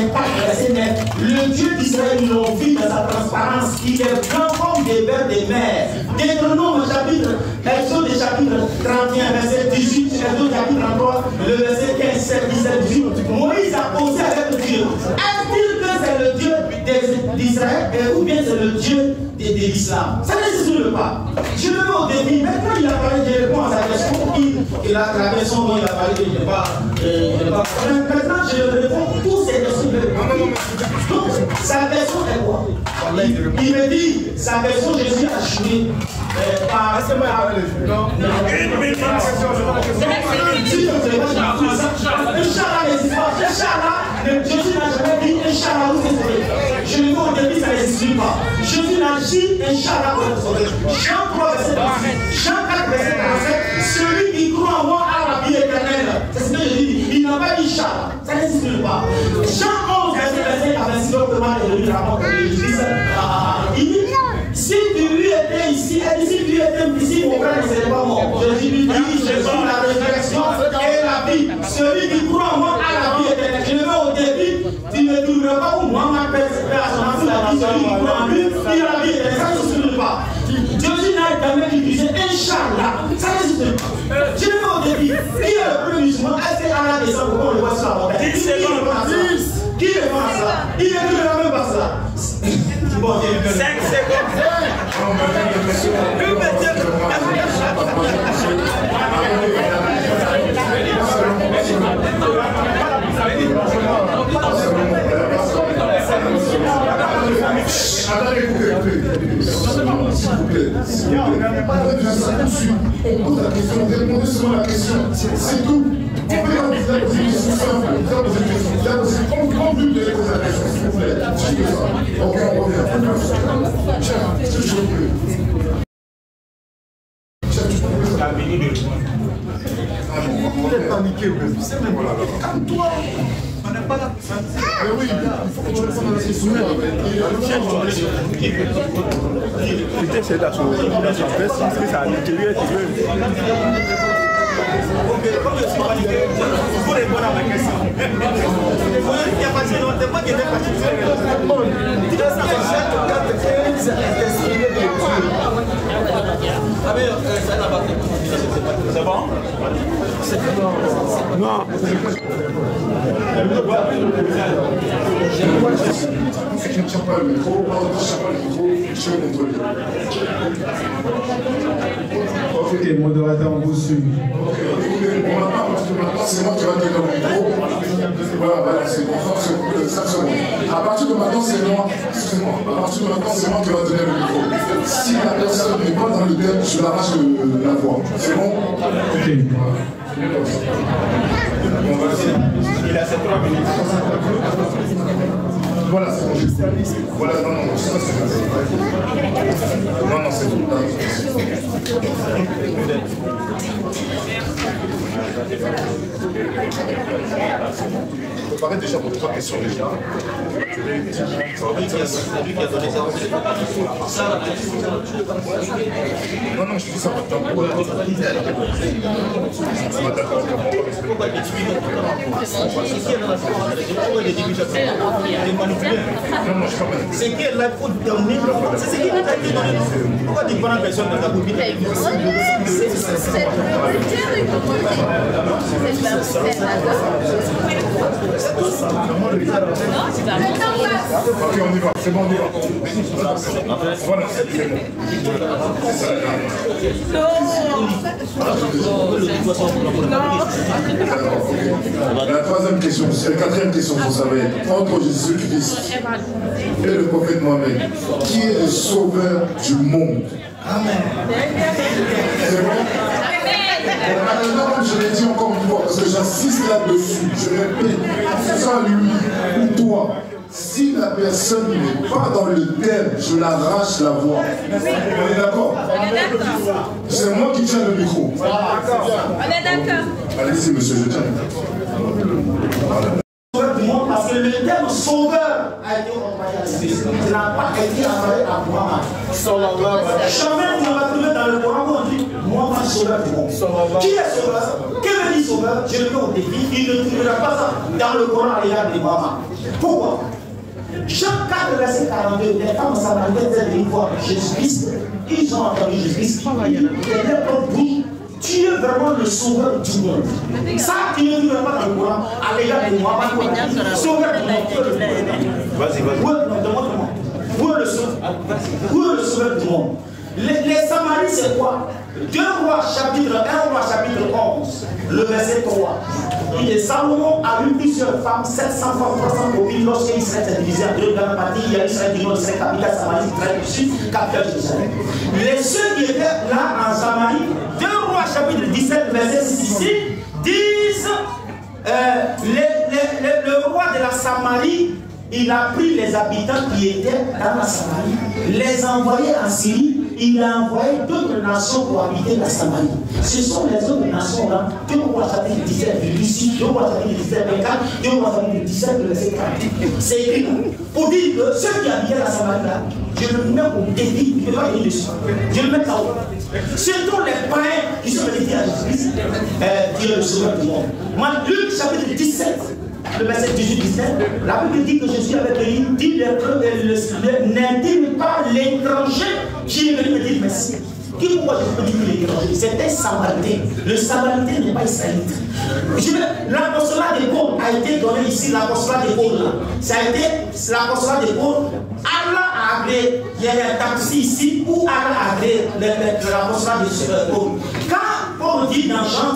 Speaker 1: verset 9. Le Dieu d'Israël l'ont vu dans sa transparence. Il est grand comme des vers des mers. Deutéronome chapitre, Exode chapitre 31, verset 18, Exode chapitre 33, le verset 15, 17, 18. Moïse a posé avec Dieu. Est-il que c'est le Dieu d'Israël ou bien c'est le Dieu de l'islam? Ça n'existe pas. Je le mets au défi. Maintenant, il a parlé, je réponds à sa question. La question dont il a parlé, je n'ai pas. Maintenant, je réponds tous ces questions. Donc, sa version est quoi? Il me dit, sa version, Jésus a juré par. Non. Inch'Allah n'existe pas. Inch'Allah, Jésus n'a jamais dit Inch'Allah vous êtes sauvés. Je le dis au début, ça n'existe pas. Jésus n'a dit Inch'Allah vous êtes sauvés. Jean 3, verset 47. Jean 4, verset 47. Celui qui croit en moi a la vie éternelle. C'est ce que je dis. Il n'a pas dit Inch'Allah. Ça n'existe pas. Jean 11, verset 46. Donc, demande de lui raconter de l'Église. Il dit si tu lui étais ici, et si tu étais ici, mon frère ne serait pas mort. Jésus lui dit je suis la résurrection et la vie. Celui qui croit en moi a la vie éternelle. Je le mets au début. Tu ne trouveras pas où Mohamed Père à son avis la vie. Celui qui croit en lui, il a la vie éternelle. Ça n'existe pas. Jésus n'a jamais utilisé Inch'Allah. Ça n'existe pas. Je le mets au début. Qui est le premier musulman? Est-ce que Allah descend pour qu'on le voit sur la montagne? Qui répond à ça? Qui répond à ça? Il ne répond même pas ça. Bon, 5 secondes.
Speaker 3: Attendez, écoutez. S'il vous plaît. Pose la question, répondez seulement à la question. C'est tout. On peut vous poser une question simple. Vous avez posé une question. Vous avez posé en plus de poser la question, s'il vous plaît. Ok, on revient. S'il vous plaît.
Speaker 5: Vous êtes paniqué, c'est même calme-toi.
Speaker 3: Mais oui, il faut que tu répondes à ces souvenirs.
Speaker 8: Putain, c'est dans son veste, c'est à l'intérieur.
Speaker 1: Ok, comme je suis paniqué, vous répondez à ma question. Il y a pas de nom, c'est moi qui ai fait partie. Tu dois savoir que 4-15 est destiné de Dieu. Ah mais ça n'a pas fait. C'est bon? C'est bon. Non.
Speaker 3: Si tu ne tiens pas le micro, je vais contrôler.
Speaker 7: Ok, modérateur, on vous suit.
Speaker 3: Ok, maintenant, c'est moi qui vais donner le micro. Voilà, c'est bon, 5 secondes. À partir de maintenant, c'est moi. Excusez-moi. À partir de maintenant, c'est moi qui vais donner le micro. Si la personne n'est pas dans le thème, je l'arrache la voix. C'est bon?
Speaker 7: Ok.
Speaker 8: Il a ses 3 minutes.
Speaker 3: Voilà, c'est bon. Voilà, non, ça c'est bien. Non, c'est tout. Préparez déjà vos 3 questions déjà. Non, je dis ça maintenant.
Speaker 1: C'est qui est là pour donner. C'est ce qui nous a été donné. Pourquoi différentes personnes dans ta copine?
Speaker 3: Ok, on y va, c'est bon, on y va. Voilà, c'est bon. La troisième question, c'est la quatrième question, vous savez. Entre Jésus-Christ et le prophète Mohamed, qui est le sauveur du monde? Amen. C'est bon? Maintenant, je l'ai dit encore une fois, parce que j'insiste là-dessus, je répète, soit lui ou toi, si la personne n'est pas dans le thème, je l'arrache la voix. On est d'accord? C'est moi qui tiens le micro.
Speaker 9: On est d'accord.
Speaker 3: Allez-y, monsieur, je tiens.
Speaker 1: Parce que le terme sauveur a été envoyé à Jésus. Il n'a pas été envoyé à Muhammad. Jamais vous n'avez trouvé dans le Coran où on dit Muhammad sauveur du monde. Qui est sauveur? Que veut dire sauveur? Je le mets au défi. Il ne trouvera pas ça dans le Coran à l'égard de Muhammad. Pourquoi? Jean 4, verset 42, les femmes samaritaines étaient venues voir Jésus-Christ. Ils ont entendu Jésus-Christ. Ils étaient propres bouches. Tu es vraiment le sauveur du monde. Ça, tu ne trouveras pas dans le Coran à l'égard de Muhammad. Sauveur du monde. Vas-y. Demande-moi. Où est le sauveur du monde? Les Samaris, c'est quoi? 2 Rois chapitre 1, Rois chapitre 11, le verset 3. Et Salomon a eu plusieurs femmes, 700 femmes, 300 copines. Lorsque Israël s'est divisé en 2 grandes parties, il y a Israël du nord, Israël capitale, Samarie, Israël du sud, capitale Jérusalem. Les ceux qui étaient là en Samarie, 2 Rois chapitre 17, verset 6 ici, disent le roi de la Samarie, il a pris les habitants qui étaient dans la Samarie, les a envoyés en Syrie. Il a envoyé d'autres nations pour habiter la Samarie. Ce sont les autres nations là. 2 Rois chapitre 17 de Lucie, 2 Rois chapitre 17 de 4, 2 Rois chapitre 17 de verset 40. C'est écrit là. Pour dire que ceux qui habitaient la Samarie là, je le mets au défi, je ne vais pas venir dessus. Je le mets là-haut. Ce sont les païens qui sont venus à Jésus-Christ, qui est le sauveur du monde. Moi, Luc chapitre 17. Le verset 18-17, la Bible dit que Jésus avait venu dire n'intime pas l'étranger qui est venu me dire merci. Qui pourquoi je peux dire l'étranger? C'était Samaritain. Le Samaritain n'est pas israélite. L'apostolat de Paul a été donné ici, l'apostolat de Paul là. Ça a été l'apostolat de Paul. Allah a agréé, il y a un taxi ici où Allah a agréé l'apostolat de Paul. Quand Paul dit dans Jean,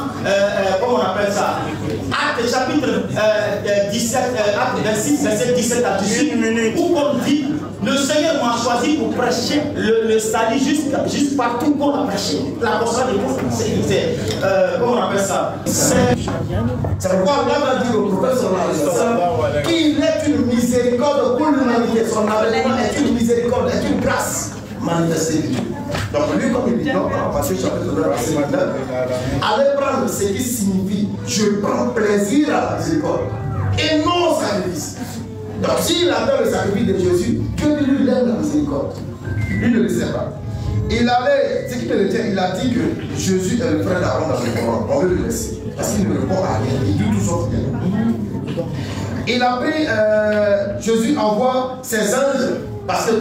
Speaker 1: comment on appelle ça? Acte chapitre 17, acte 26, verset 17 à 18, où on dit le Seigneur m'a choisi pour prêcher le salut juste partout qu'on a prêché. La personne de Paul, comment on appelle ça? C'est pourquoi Allah va dire au prophète qu'il est une miséricorde pour l'humanité. Son avènement est une miséricorde, est une grâce manifestée. Donc lui, comme il dit, parce que chapitre 9, verset 29, allez prendre ce qui signifie je prends plaisir à la miséricorde.
Speaker 5: et non sacrifice. Donc s'il attend le sacrifice de Jésus, Dieu lui donne la miséricorde. Lui ne le sait pas. Il avait, ce qui me retient, il a dit que Jésus est le frère d'Aaron dans le Coran. On veut le laisser. Parce qu'il ne répond à rien. Il dit tout sauf rien. Il a pris, Jésus envoie ses anges. Parce que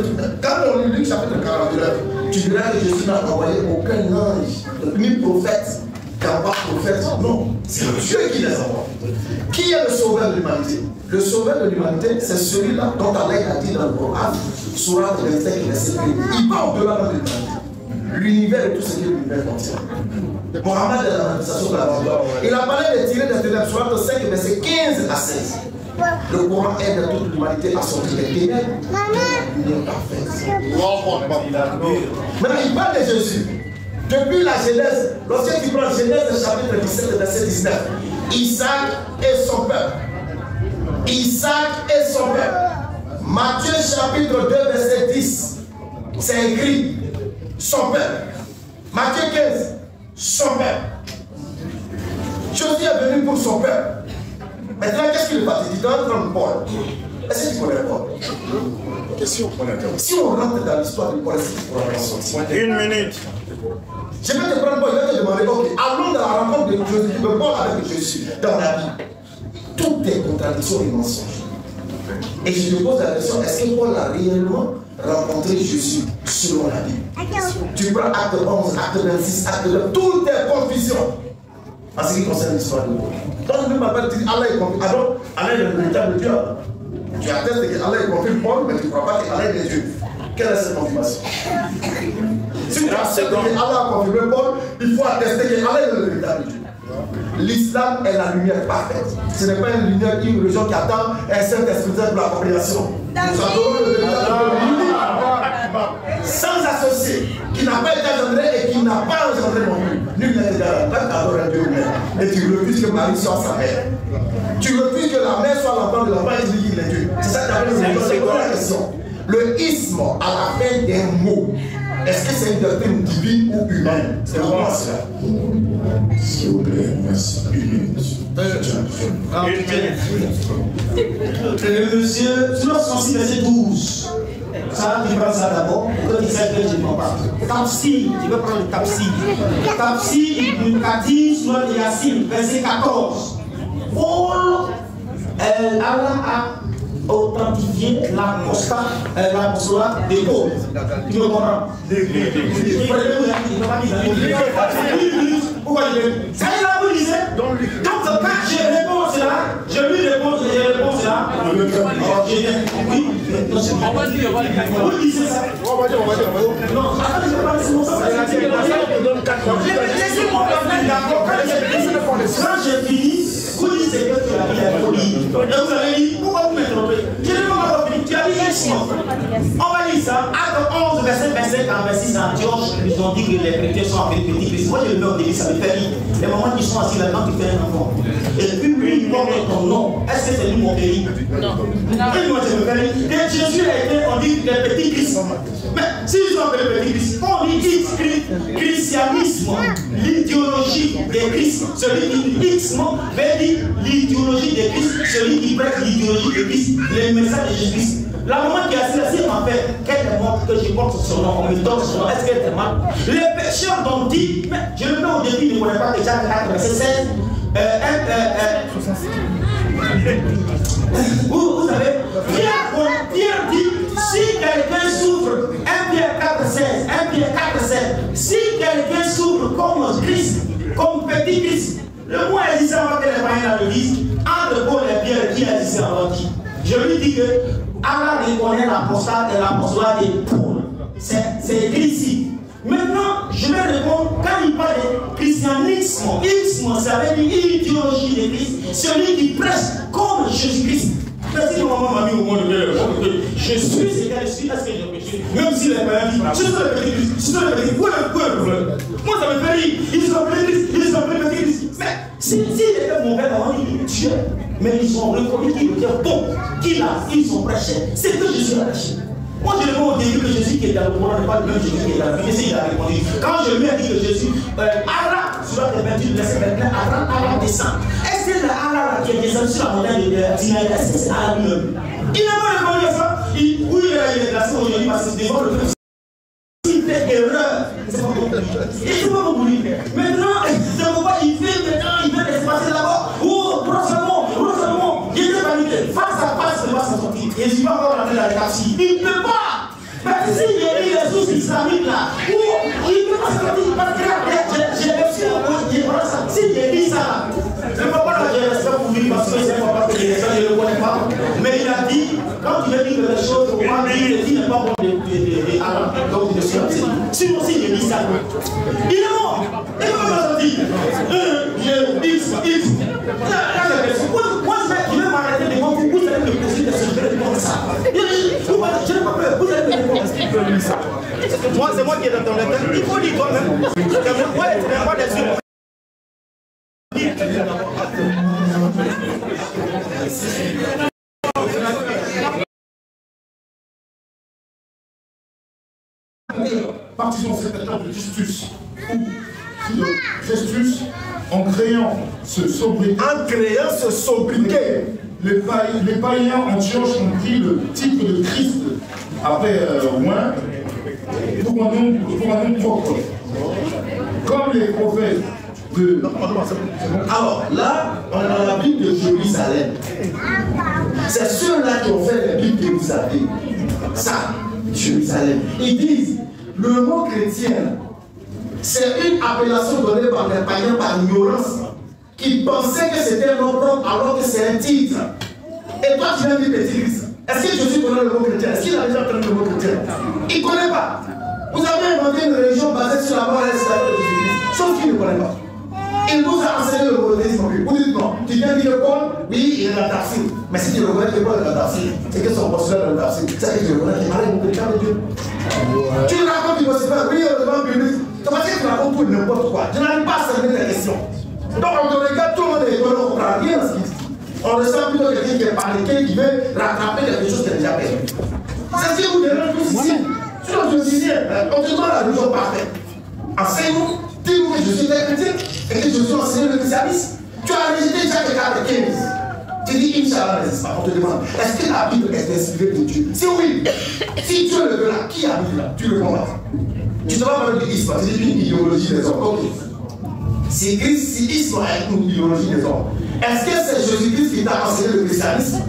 Speaker 5: quand on lit Luc chapitre 49, tu diras que Jésus n'a envoyé aucun ange, ni prophète, car pas prophète. Non, c'est Dieu qui les envoie. Qui est le sauveur de l'humanité? Le sauveur de l'humanité, c'est celui-là dont Allah a dit dans le Coran, Sourate 25, verset 1. Il va au-delà de l'humanité. L'univers et tout ce qui est l'univers contient. Mohammed est la manifestation de la vendeur. Il a parlé de tirer des ténèbres, Sourate 5, verset 15 à 16. Le Coran aide toute l'humanité à sortir des ténèbres. Maintenant, il parle de Jésus. Depuis la Genèse, lorsque tu prends Genèse chapitre 17, verset 19, Isaac et son peuple. Isaac et son peuple. Matthieu chapitre 2, verset 10, c'est écrit son peuple. Matthieu 15, son peuple. Jésus est venu pour son peuple. Maintenant, qu'est-ce qu'il va te dire dans Paul? Est-ce que tu connais Paul? Question. Si on rentre dans l'histoire de Paul, est-ce que tu pourras en sortir? Une minute. Je vais te prendre Paul, je vais te demander, ok, allons dans la rencontre de Jésus, de Paul avec Jésus, dans la vie. Toutes les contradictions et mensonges. Et je te pose la question, est-ce que Paul a réellement rencontré Jésus selon la Bible? Tu prends acte 11, acte 26, acte 2, toutes les confusions. En ce qui concerne l'histoire de Paul. Quand le m'appelle, tu dis Allah est confirmé. Alors, Allah est le véritable Dieu. Tu attestes que Allah est confirmé Paul, mais tu ne crois pas que Allah est Dieu. Quelle est cette confirmation? Si tu acceptes que Allah a confirmé Paul, il faut attester que Allah est le véritable Dieu. L'islam est la lumière parfaite. Ce n'est pas une lumière, une religion qui attend un Saint-Esprit pour la compréhension. Nous adorons le véritable Dieu. Sans associé, qui n'a pas été engendré et qui n'a pas engendré non plus. Nul n'est égal. Toi, tu adores un Dieu humain. Et tu refuses que Marie soit sa mère. Tu refuses que la mère soit l'enfant de l'enfant et tu dis qu'il est Dieu. C'est ça que tu appelles le C'est quoi la question? Le isme, à la fin des mots, est-ce que c'est une doctrine divine ou humaine? C'est vraiment cela.
Speaker 6: S'il vous plaît, merci.
Speaker 1: Monsieur, sur le 66, verset 12. Ça, tu prends ça d'abord, pour que tu saches que je ne prends pas. Tafsir, tu veux prendre le Tafsir. Tafsir, Ibn Kathir, sur le Yassin, verset 14. Paul, Allah a authentifié l'apostolat de Paul. Tu me comprends? Pourquoi il veut? Ça, il a vous disait. Quand je réponds cela, je lui réponds cela. Oui, on va dire. Vous disiez ça. On va dire. Non, attends, je vais parler sur mon sens. Laissez-moi parler d'accord. Quand j'ai fini, vous dites que la vie est folie. Et vous avez dit, pourquoi vous me trompez? Je ne vais pas finir. Tu as dit un on va lire ça. Acte 11, verset 25 à 26 Antioche, ils ont dit que les chrétiens sont appelés petits Christ. Moi je le mets au début, ça me fait rire. Les moments qui sont assis là-dedans, qui fait un enfant. Et puis lui, il porte ton nom. Est-ce que c'est lui mon pays? Non. Et moi je me fais rire. Et Jésus a été, on dit les petits Christ. Mais s'ils sont appelés petits Christ, on dit christianisme, l'idéologie des Christ. Celui qui dit Xisme veut dire l'idéologie des Christ. Celui qui prête l'idéologie des Christ, les messages de Jésus-Christ. La maman qui a assis là, si en fait, qu'elle est morte, que je porte son nom, on me donne son nom, est-ce qu'elle est morte? Les pécheurs dont dit, mais je le mets au début, il ne connaît pas que Jacques 4, verset 16. Vous savez, Pierre dit, si quelqu'un souffre, 1 Pierre 4, 16, 1 Pierre 4, 16, si quelqu'un souffre comme Christ, comme petit Christ, le mot existait avant que les païens le disent, entre Paul et Pierre, qui existait avant qui? Je lui dis que Allah reconnaît l'apostolat et l'apostolat de Paul. C'est écrit ici. Maintenant, je vais répondre, quand il parle de christianisme, ça veut dire idéologie de Christ, celui qui prêche comme Jésus-Christ. Si maman m'a mis au monde de je suis ce qu'elle suis, est-ce que je suis? Même si les païens disent, je suis le petit Christ, je suis le petit Christ, où est le problème? Moi ça me fait rire, ils sont appelés petit Christ. Mais s'ils étaient mauvais, ils tuaient. Mais ils ont reconnu qu'il était bon, ils ont prêché. C'est que Jésus a prêché. Moi je le vois au début que Jésus qui est dans le Coran n'est pas le même Jésus qui est dans la Bible. Il a répondu. Quand je lui ai dit que Jésus, Allah, sur la 28, verset 29, Allah descend. Est-ce c'est le Allah qui est descendu sur la montagne de Sinaï? Est-ce que c'est Allah lui-même? Il n'a pas répondu à ça. Oui, il est placé aujourd'hui parce que c'est devant le peuple. Il fait erreur. C'est pas bon. Et c'est pas bon pour lui. Maintenant, c'est pourquoi il veut espacer là-bas. Oh, prochainement, il est paniqué. Face à face, il va s'en sortir. Et je ne vais pas encore rentrer dans les taxis. Il ne peut pas. Parce qu'il y a eu les sources islamiques là. Il ne peut pas se sortir. Parce que j'ai reçu si j'ai dit ça. Je ne peux pas j'ai respect pour lui parce que c'est pas que les gens ne le connaissent pas. Mais il a dit, quand tu veux dire des choses, moi, il dit n'est pas bon de Allah. Donc je suis absent. Si moi aussi j'ai dit ça, il est mort. Il ne peut pas sortir. Moi, je vais m'arrêter devant vous. Vous allez me poser des choses comme ça. Je n'ai pas peur. Vous allez me poser ça. Moi, c'est moi qui est dans ton lettre. Il faut dire toi-même. Ouais, tu n'es pas déçu.
Speaker 3: Partisans cette étape de Justus, Justus, en créant ce sobriquet, les païens Antioche ont pris le titre de Christ après Ouin pour un nom propre. Comme les prophètes de...
Speaker 2: Alors là, on a la Bible de Jérusalem. C'est ceux-là qui ont fait la Bible que vous avez. Ça, Jérusalem. Ils disent, le mot chrétien, c'est une appellation donnée par les païens par ignorance, qui pensaient que c'était un nom propre alors que c'est un titre. Et toi, tu viens de dire petit Christ. Est-ce que Jésus connaît le mot chrétien? Est-ce qu'il a déjà entendu le mot chrétien? Il ne connaît pas. Vous avez inventé une religion basée sur la mort et la de Jésus-Christ, sauf qu'il ne connaît pas. Il nous a enseigné le monothéisme. Vous dites non. Tu viens de dire que Paul, oui, il est dans ta fille. Mais si tu reconnais que Paul est dans ta fille, c'est que son postulat est dans ta fille. C'est que tu reconnais qu'il est dans de Dieu. Tu racontes du gospel, oui, au devant public. Tu vas dire que tu racontes tout n'importe quoi. Tu n'arrives pas à servir tes questions. Donc on te regarde, tout le monde est étonné, on ne comprend rien à ce qu'il dit. On ressent plutôt quelqu'un qui est paniqué, qui veut rattraper quelque chose qui est déjà perdu. C'est ce que vous dérange tous ici. Sinon, je disais, on te donne la religion parfaite. Enseigne-nous. Dis-moi que je suis chrétien et que je suis enseigné le christianisme. Tu as rejeté Jacques 4:15. Tu dis Inch'Allah, n'est-ce pas? On te demande, est-ce que la Bible est inspirée de Dieu? Si oui, si Dieu le veut là, qui a mis là? Tu le comprends. Tu ne vas pas parler de l'islam, c'est une idéologie des hommes. Ok. Si l'islam est une idéologie des hommes, est-ce que c'est Jésus-Christ qui t'a enseigné le christianisme?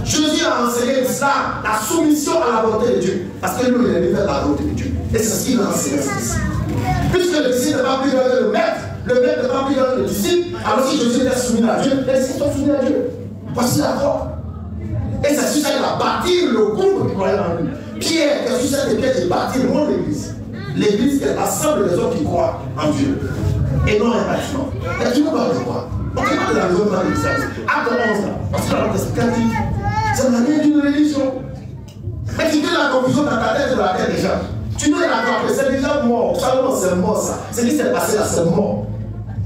Speaker 2: Jésus a enseigné l'islam, la soumission à la volonté de Dieu. Parce que nous, il est fait la volonté de Dieu. Et c'est ce qu'il a enseigné ici. Puisque le disciple n'est pas plus grand que le maître n'est pas plus grand que le disciple, alors si Jésus était soumis à Dieu, les disciples sont soumis à Dieu. Voici l'accord. Et c'est sur ça qu'il a bâti le groupe qui croyait en lui. Pierre, qui a sur cette pierre, il bâti le monde de l'église. L'église, c'est l'ensemble des hommes qui croient en Dieu. Et non un bâtiment. Et tu ne peux pas le croire. On ne peut pas de la raison dans l'église. Acte 11, parce que la langue explicative, c'est la lien d'une religion. Mais tu fais la confusion dans ta tête de la tête des gens. Tu dois l'accorder, c'est déjà mort. Salomon, c'est mort ça. C'est qui s'est passé là, c'est mort.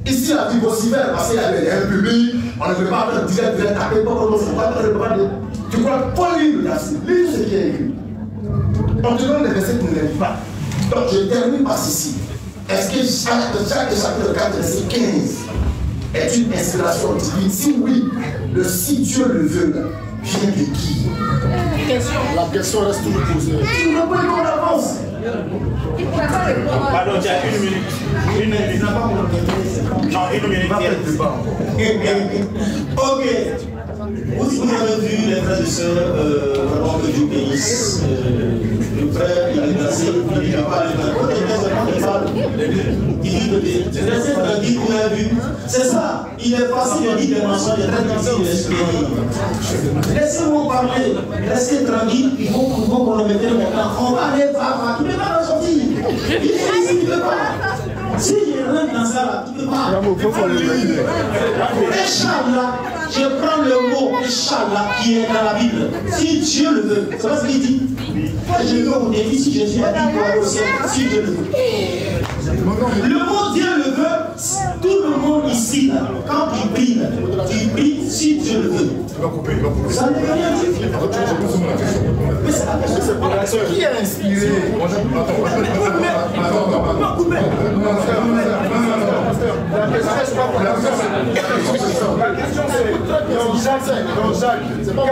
Speaker 2: Ici, la vie vocifère parce qu'il y avait un public, on ne peut pas direct taper, tu crois pas lire le verset, lis ce qui est écrit. On te donne des versets qui ne lèvent pas. Donc je termine par ceci. Est-ce que chaque chapitre 4, verset 15 est une inspiration divine? Si oui, le si Dieu le veut, vient de qui?
Speaker 3: La question reste toujours posée.
Speaker 2: Tu ne peux pas qu'on avance.
Speaker 1: Pardon, tu as une minute. Une minute. Non, une minute. Ok. Vous avez vu les frères et sœurs avant que Dieu bénisse. Le frère, il est placé, il n'a pas c'est ça, il est facile de dire des mensonges, il est très difficile d'expliquer. Laissez-moi parler, restez tranquille, il faut qu'on le mette le montant. On va aller voir, tu ne peux pas en sortir. Il est ici, tu ne peux pas. Si je rentre dans ça là, tu ne peux pas. Inch'Allah, je prends le mot Inch'Allah qui est dans la Bible. Si Dieu le veut, c'est pas ce qu'il dit. Moi je veux au défi si Jésus a dit quoi au ciel, si Dieu le veut. Le mot Dieu le veut, tout le monde ici, là, quand tu pries si Dieu le veut. Ça ne veut rien dire. Mais c'est la question. Qui a inspiré?
Speaker 5: dans Jacques, c'est pas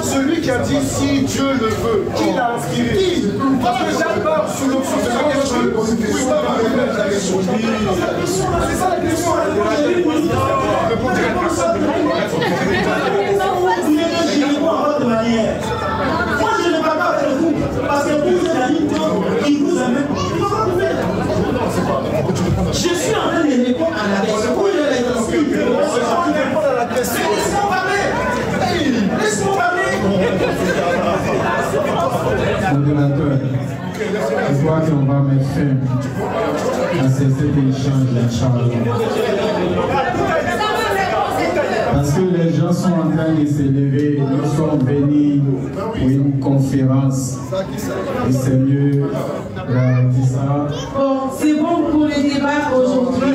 Speaker 5: celui qui a dit si Dieu le veut, qui l'a inspiré? Parce que Jacques parle sous l'option de la question. C'est ça la question.
Speaker 1: Moi je ne parle pas avec vous parce que vous êtes la ligne qui vous amène. Je suis en train de répondre à la question. Laisse-moi parler. Laisse-moi parler.
Speaker 7: Modérateur, je crois qu'on va mettre fin à cet échange, Inch'Allah. Parce que les gens sont en train de s'élever, nous sommes venus pour une conférence. Et c'est mieux dit ça.
Speaker 10: Bon, c'est bon pour le débat aujourd'hui.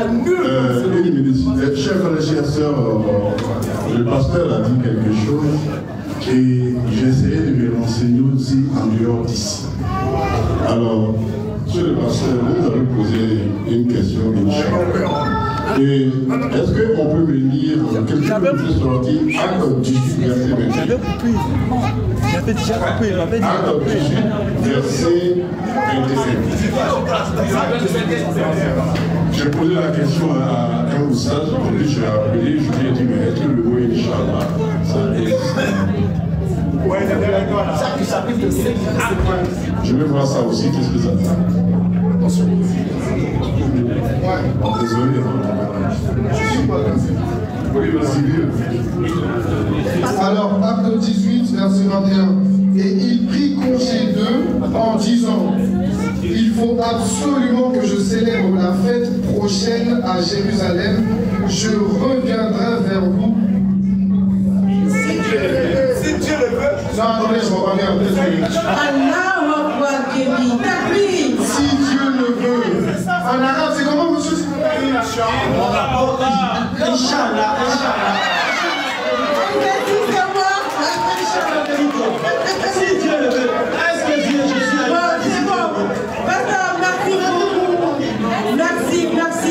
Speaker 6: Une minute. Chers frères et sœurs, le pasteur a dit quelque chose et j'ai essayé de me renseigner aussi en dehors d'ici. Alors, monsieur le pasteur, vous avez posé une question, et est-ce qu'on peut me lire quelque chose qui est sorti Acte 18, verset 28? Acte 18, verset 27. J'ai posé la question à un oustaz, puis j'ai appelé, je lui ai dit, mais est-ce que le mot Inch'Allah, ça existe? Je vais voir ça aussi, qu'est-ce que ça fait? Attention. Désolé.
Speaker 5: Alors, Acte 18, verset 21. Et il prit congé d'eux en disant: il faut absolument que je célèbre la fête prochaine à Jérusalem. Je reviendrai vers vous. Si Dieu le veut. Non, attendez, je vais pas bien. Si Dieu le veut. En arabe, c'est comment, monsieur?
Speaker 1: Inch'Allah. Si Dieu le veut, est-ce que Dieu, je suis
Speaker 10: c'est bon.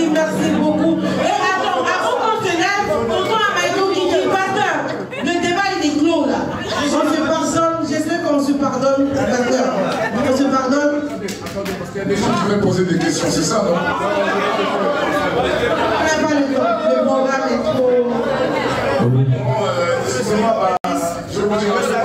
Speaker 10: Merci beaucoup. Et avant qu'on se lève, tonton Amaïdo qui dit, pasteur, le débat il est clos là. J'espère qu'on se pardonne, pasteur. On se pardonne.
Speaker 3: Parce qu'il y a des gens qui veulent poser des questions, c'est ça, non?
Speaker 10: Le programme est trop...
Speaker 3: Excusez-moi, je vais poser une question.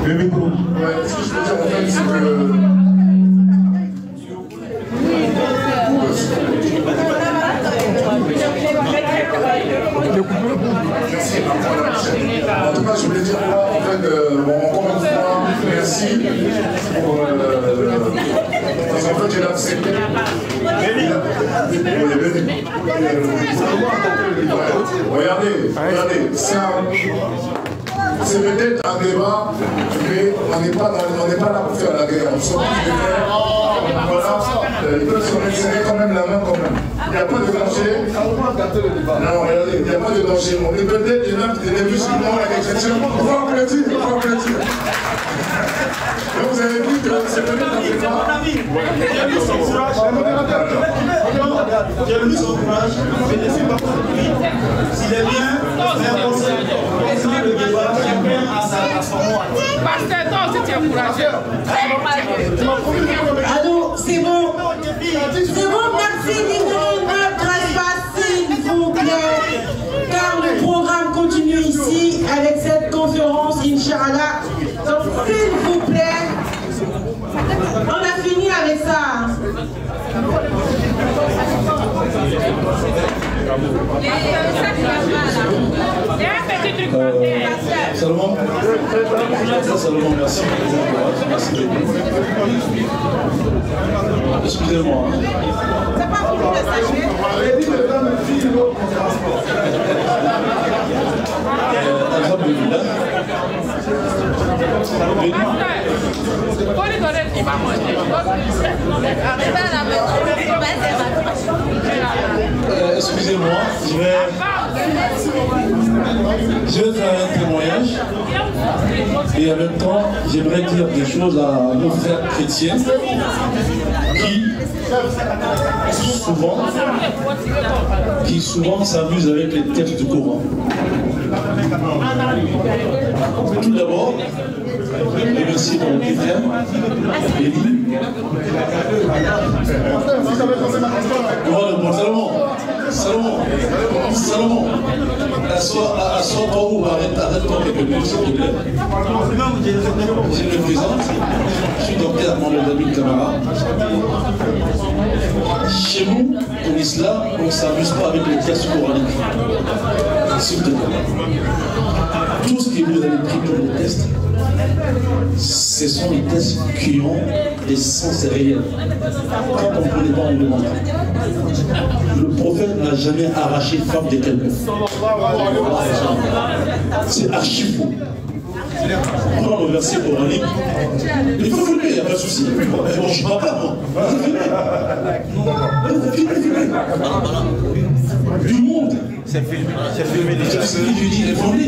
Speaker 6: Le micro.
Speaker 3: Ouais, ce que je veux dire en fait, c'est que... En tout cas, je voulais dire moi, en fait, encore une fois, merci pour parce qu'en fait, j'ai accepté. Regardez, c'est peut-être un débat, mais on n'est pas là pour faire la guerre. On sort du guerre. Voilà, ils peuvent se serrer quand même la main quand même. Il n'y a pas de danger. Non, regardez, il n'y a pas de danger. On est peut-être des musulmans et des chrétiens. On va applaudir. Vous avez vu que c'est peut-être un débat.
Speaker 1: J'ai lu son courage. S'il est bien, c'est le débat, chacun à son mot.
Speaker 9: Pasteur, toi aussi tu es courageux.
Speaker 10: Alors, c'est bon. C'est bon, merci Nino. Ne trace pas, s'il vous plaît. Car le programme continue ici avec cette conférence, Inch'Allah. Donc, s'il vous plaît, on a fini avec ça.
Speaker 2: Seulement, merci. Merci beaucoup. Excusez-moi.
Speaker 10: C'est pas pour nous de saluer.
Speaker 11: Excusez-moi, je vais faire un témoignage et en même temps, j'aimerais dire des choses à nos frères chrétiens qui souvent s'amusent avec les textes du Coran. Tout d'abord, je remercie mon petit frère, Élie. Salomon, assois-toi ou arrête-toi avec le mur, s'il te plaît. Je me présente, je suis docteur Mohamed Amin Camara. Chez nous, en islam, on ne s'amuse pas avec les textes coraniques. S'il te plaît. Tout ce que vous avez pris comme les tests, ce sont des tests qui ont des sens réels. Quand on ne connaît pas, on demande. Le prophète n'a jamais arraché une femme de quelqu'un. C'est archi faux. Prends le verset coranique. Il faut filmer, il n'y a pas de souci. Bon, je ne suis pas là, moi. Du monde. C'est filmé. Ce que je dis est fondé.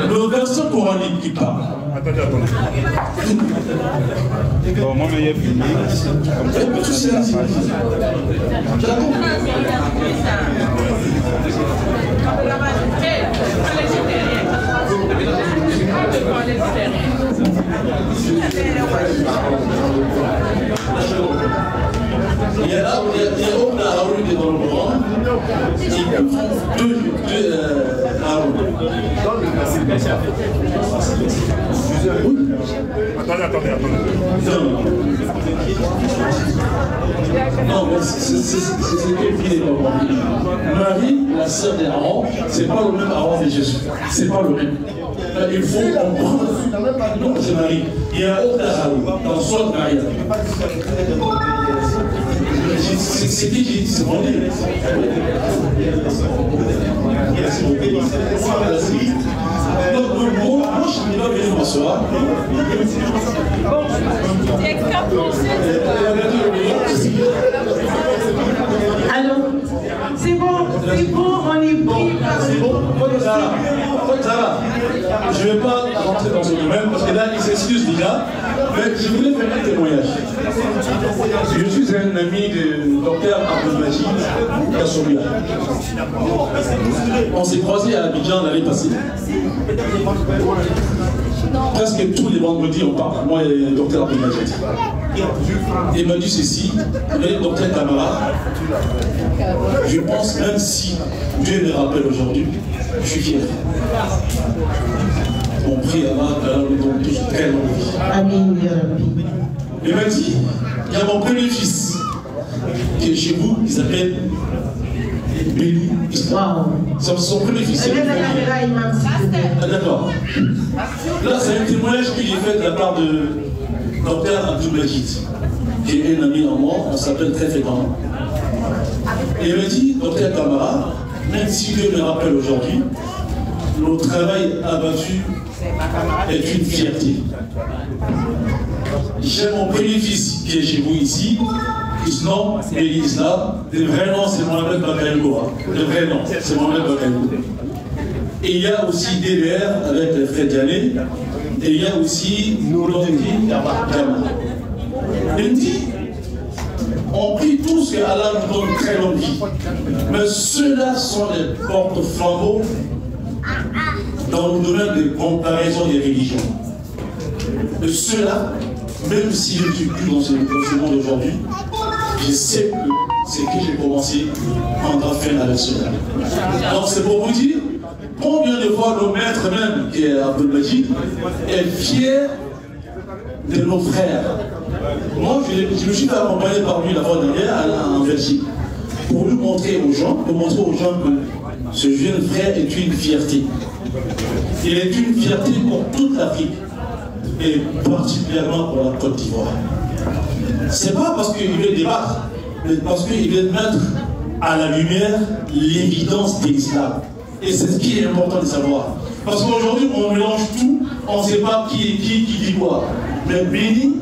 Speaker 11: Le verset coranique qui parle.
Speaker 8: Bon, moi, mais il y a filmé.
Speaker 11: Comme ça. Il y a Oumna Haroun qui est dans le Coran, deux Haroun.
Speaker 8: Attendez.
Speaker 11: Non, mais c'est ce qui est pas compris. Marie, la sœur d'Aaron, c'est pas le même Aaron de Jésus. C'est pas le même. Il faut comprendre. Non, c'est Marie. Il y a Oumna Haroun dans son Marie. C'est qui j'ai dit, c'est mon livre. Donc, moi, je ne vais pas venir m'asseoir.
Speaker 10: Alors, c'est bon, on est pris par
Speaker 11: c'est bon. Je ne vais pas rentrer dans ce domaine parce que là, il s'excuse déjà. Mais je voulais faire un témoignage. Je suis un ami du docteur Abdelmajid Kassoria. On s'est croisés à Abidjan l'année passée. Presque tous les vendredis, on parle. Moi et le docteur Abdelmajid. Il m'a dit ceci, mais docteur Camara, je pense même si Dieu me rappelle aujourd'hui, je suis fier. On prie à Allah, nous donne tous très longue vie. Amen. Il m'a dit, il y a mon premier fils, qui est chez vous, qui s'appelle Béli Islam. C'est son premier fils. D'accord. Là, c'est un témoignage que j'ai fait de la part de docteur Abdelmajid, qui est un ami en moi, on s'appelle très fréquemment. Et il m'a dit, docteur Camara, même si Dieu me rappelle aujourd'hui, le travail abattu est une fierté. J'ai mon premier fils qui est chez vous ici, qui se nomme Béli Islam. Le vrai nom, c'est Mohamed Bakayougoura. Le vrai nom, c'est Mohamed Bakayougoura. Et il y a aussi DBR avec les frères Diané. Et il y a aussi Nouroti Gama. Il dit, on prie tous que Allah nous donne très longue vie. Mais ceux-là sont les porte-flambeaux dans le domaine de comparaison des religions. Et ceux-là, même si je ne suis plus dans ce monde aujourd'hui, je sais que c'est que j'ai commencé prendra fin avec cela. Donc c'est pour vous dire combien de fois le maître même, qui est Abdelmajid, est fier de nos frères. Moi, je me suis fait accompagner par lui la fois dernière en Belgique pour lui montrer aux gens, que ce jeune frère est une fierté. Il est une fierté pour toute l'Afrique et particulièrement pour la Côte d'Ivoire. C'est pas parce qu'il veut débattre, mais parce qu'il veut mettre à la lumière l'évidence de l'islam. Et c'est ce qui est important de savoir. Parce qu'aujourd'hui, on mélange tout, on ne sait pas qui dit quoi. Mais béni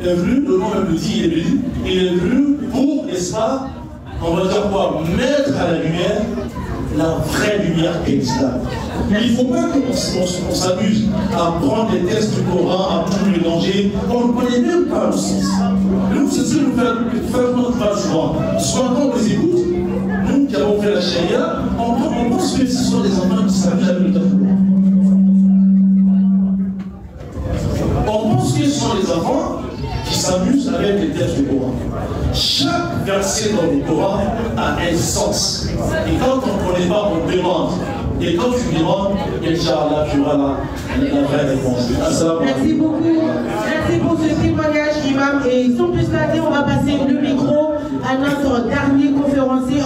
Speaker 11: est venu, le nom même le dit, il est béni. Il est venu pour, n'est-ce pas, on va dire quoi, mettre à la lumière la vraie lumière qu'est l'islam. Il ne faut pas qu'on s'amuse à prendre les textes du Coran, à tout mélanger. On ne connaît même pas le sens. Nous, c'est ce que nous faisons notre page souvent. Soit quand on les écoute, nous qui avons fait la charia, on pense que ce sont des enfants qui s'amusent avec le Coran. On pense que ce sont les enfants qui s'amusent avec les textes du Coran. Chaque verset dans le Coran a un sens. Et quand on ne connaît pas, on demande. Et quand tu demandes, Inch'Allah, tu auras la vraie réponse.
Speaker 10: Merci beaucoup. Merci pour ce témoignage, imam. Et sans plus tarder, on va passer le micro à notre dernier conférencier.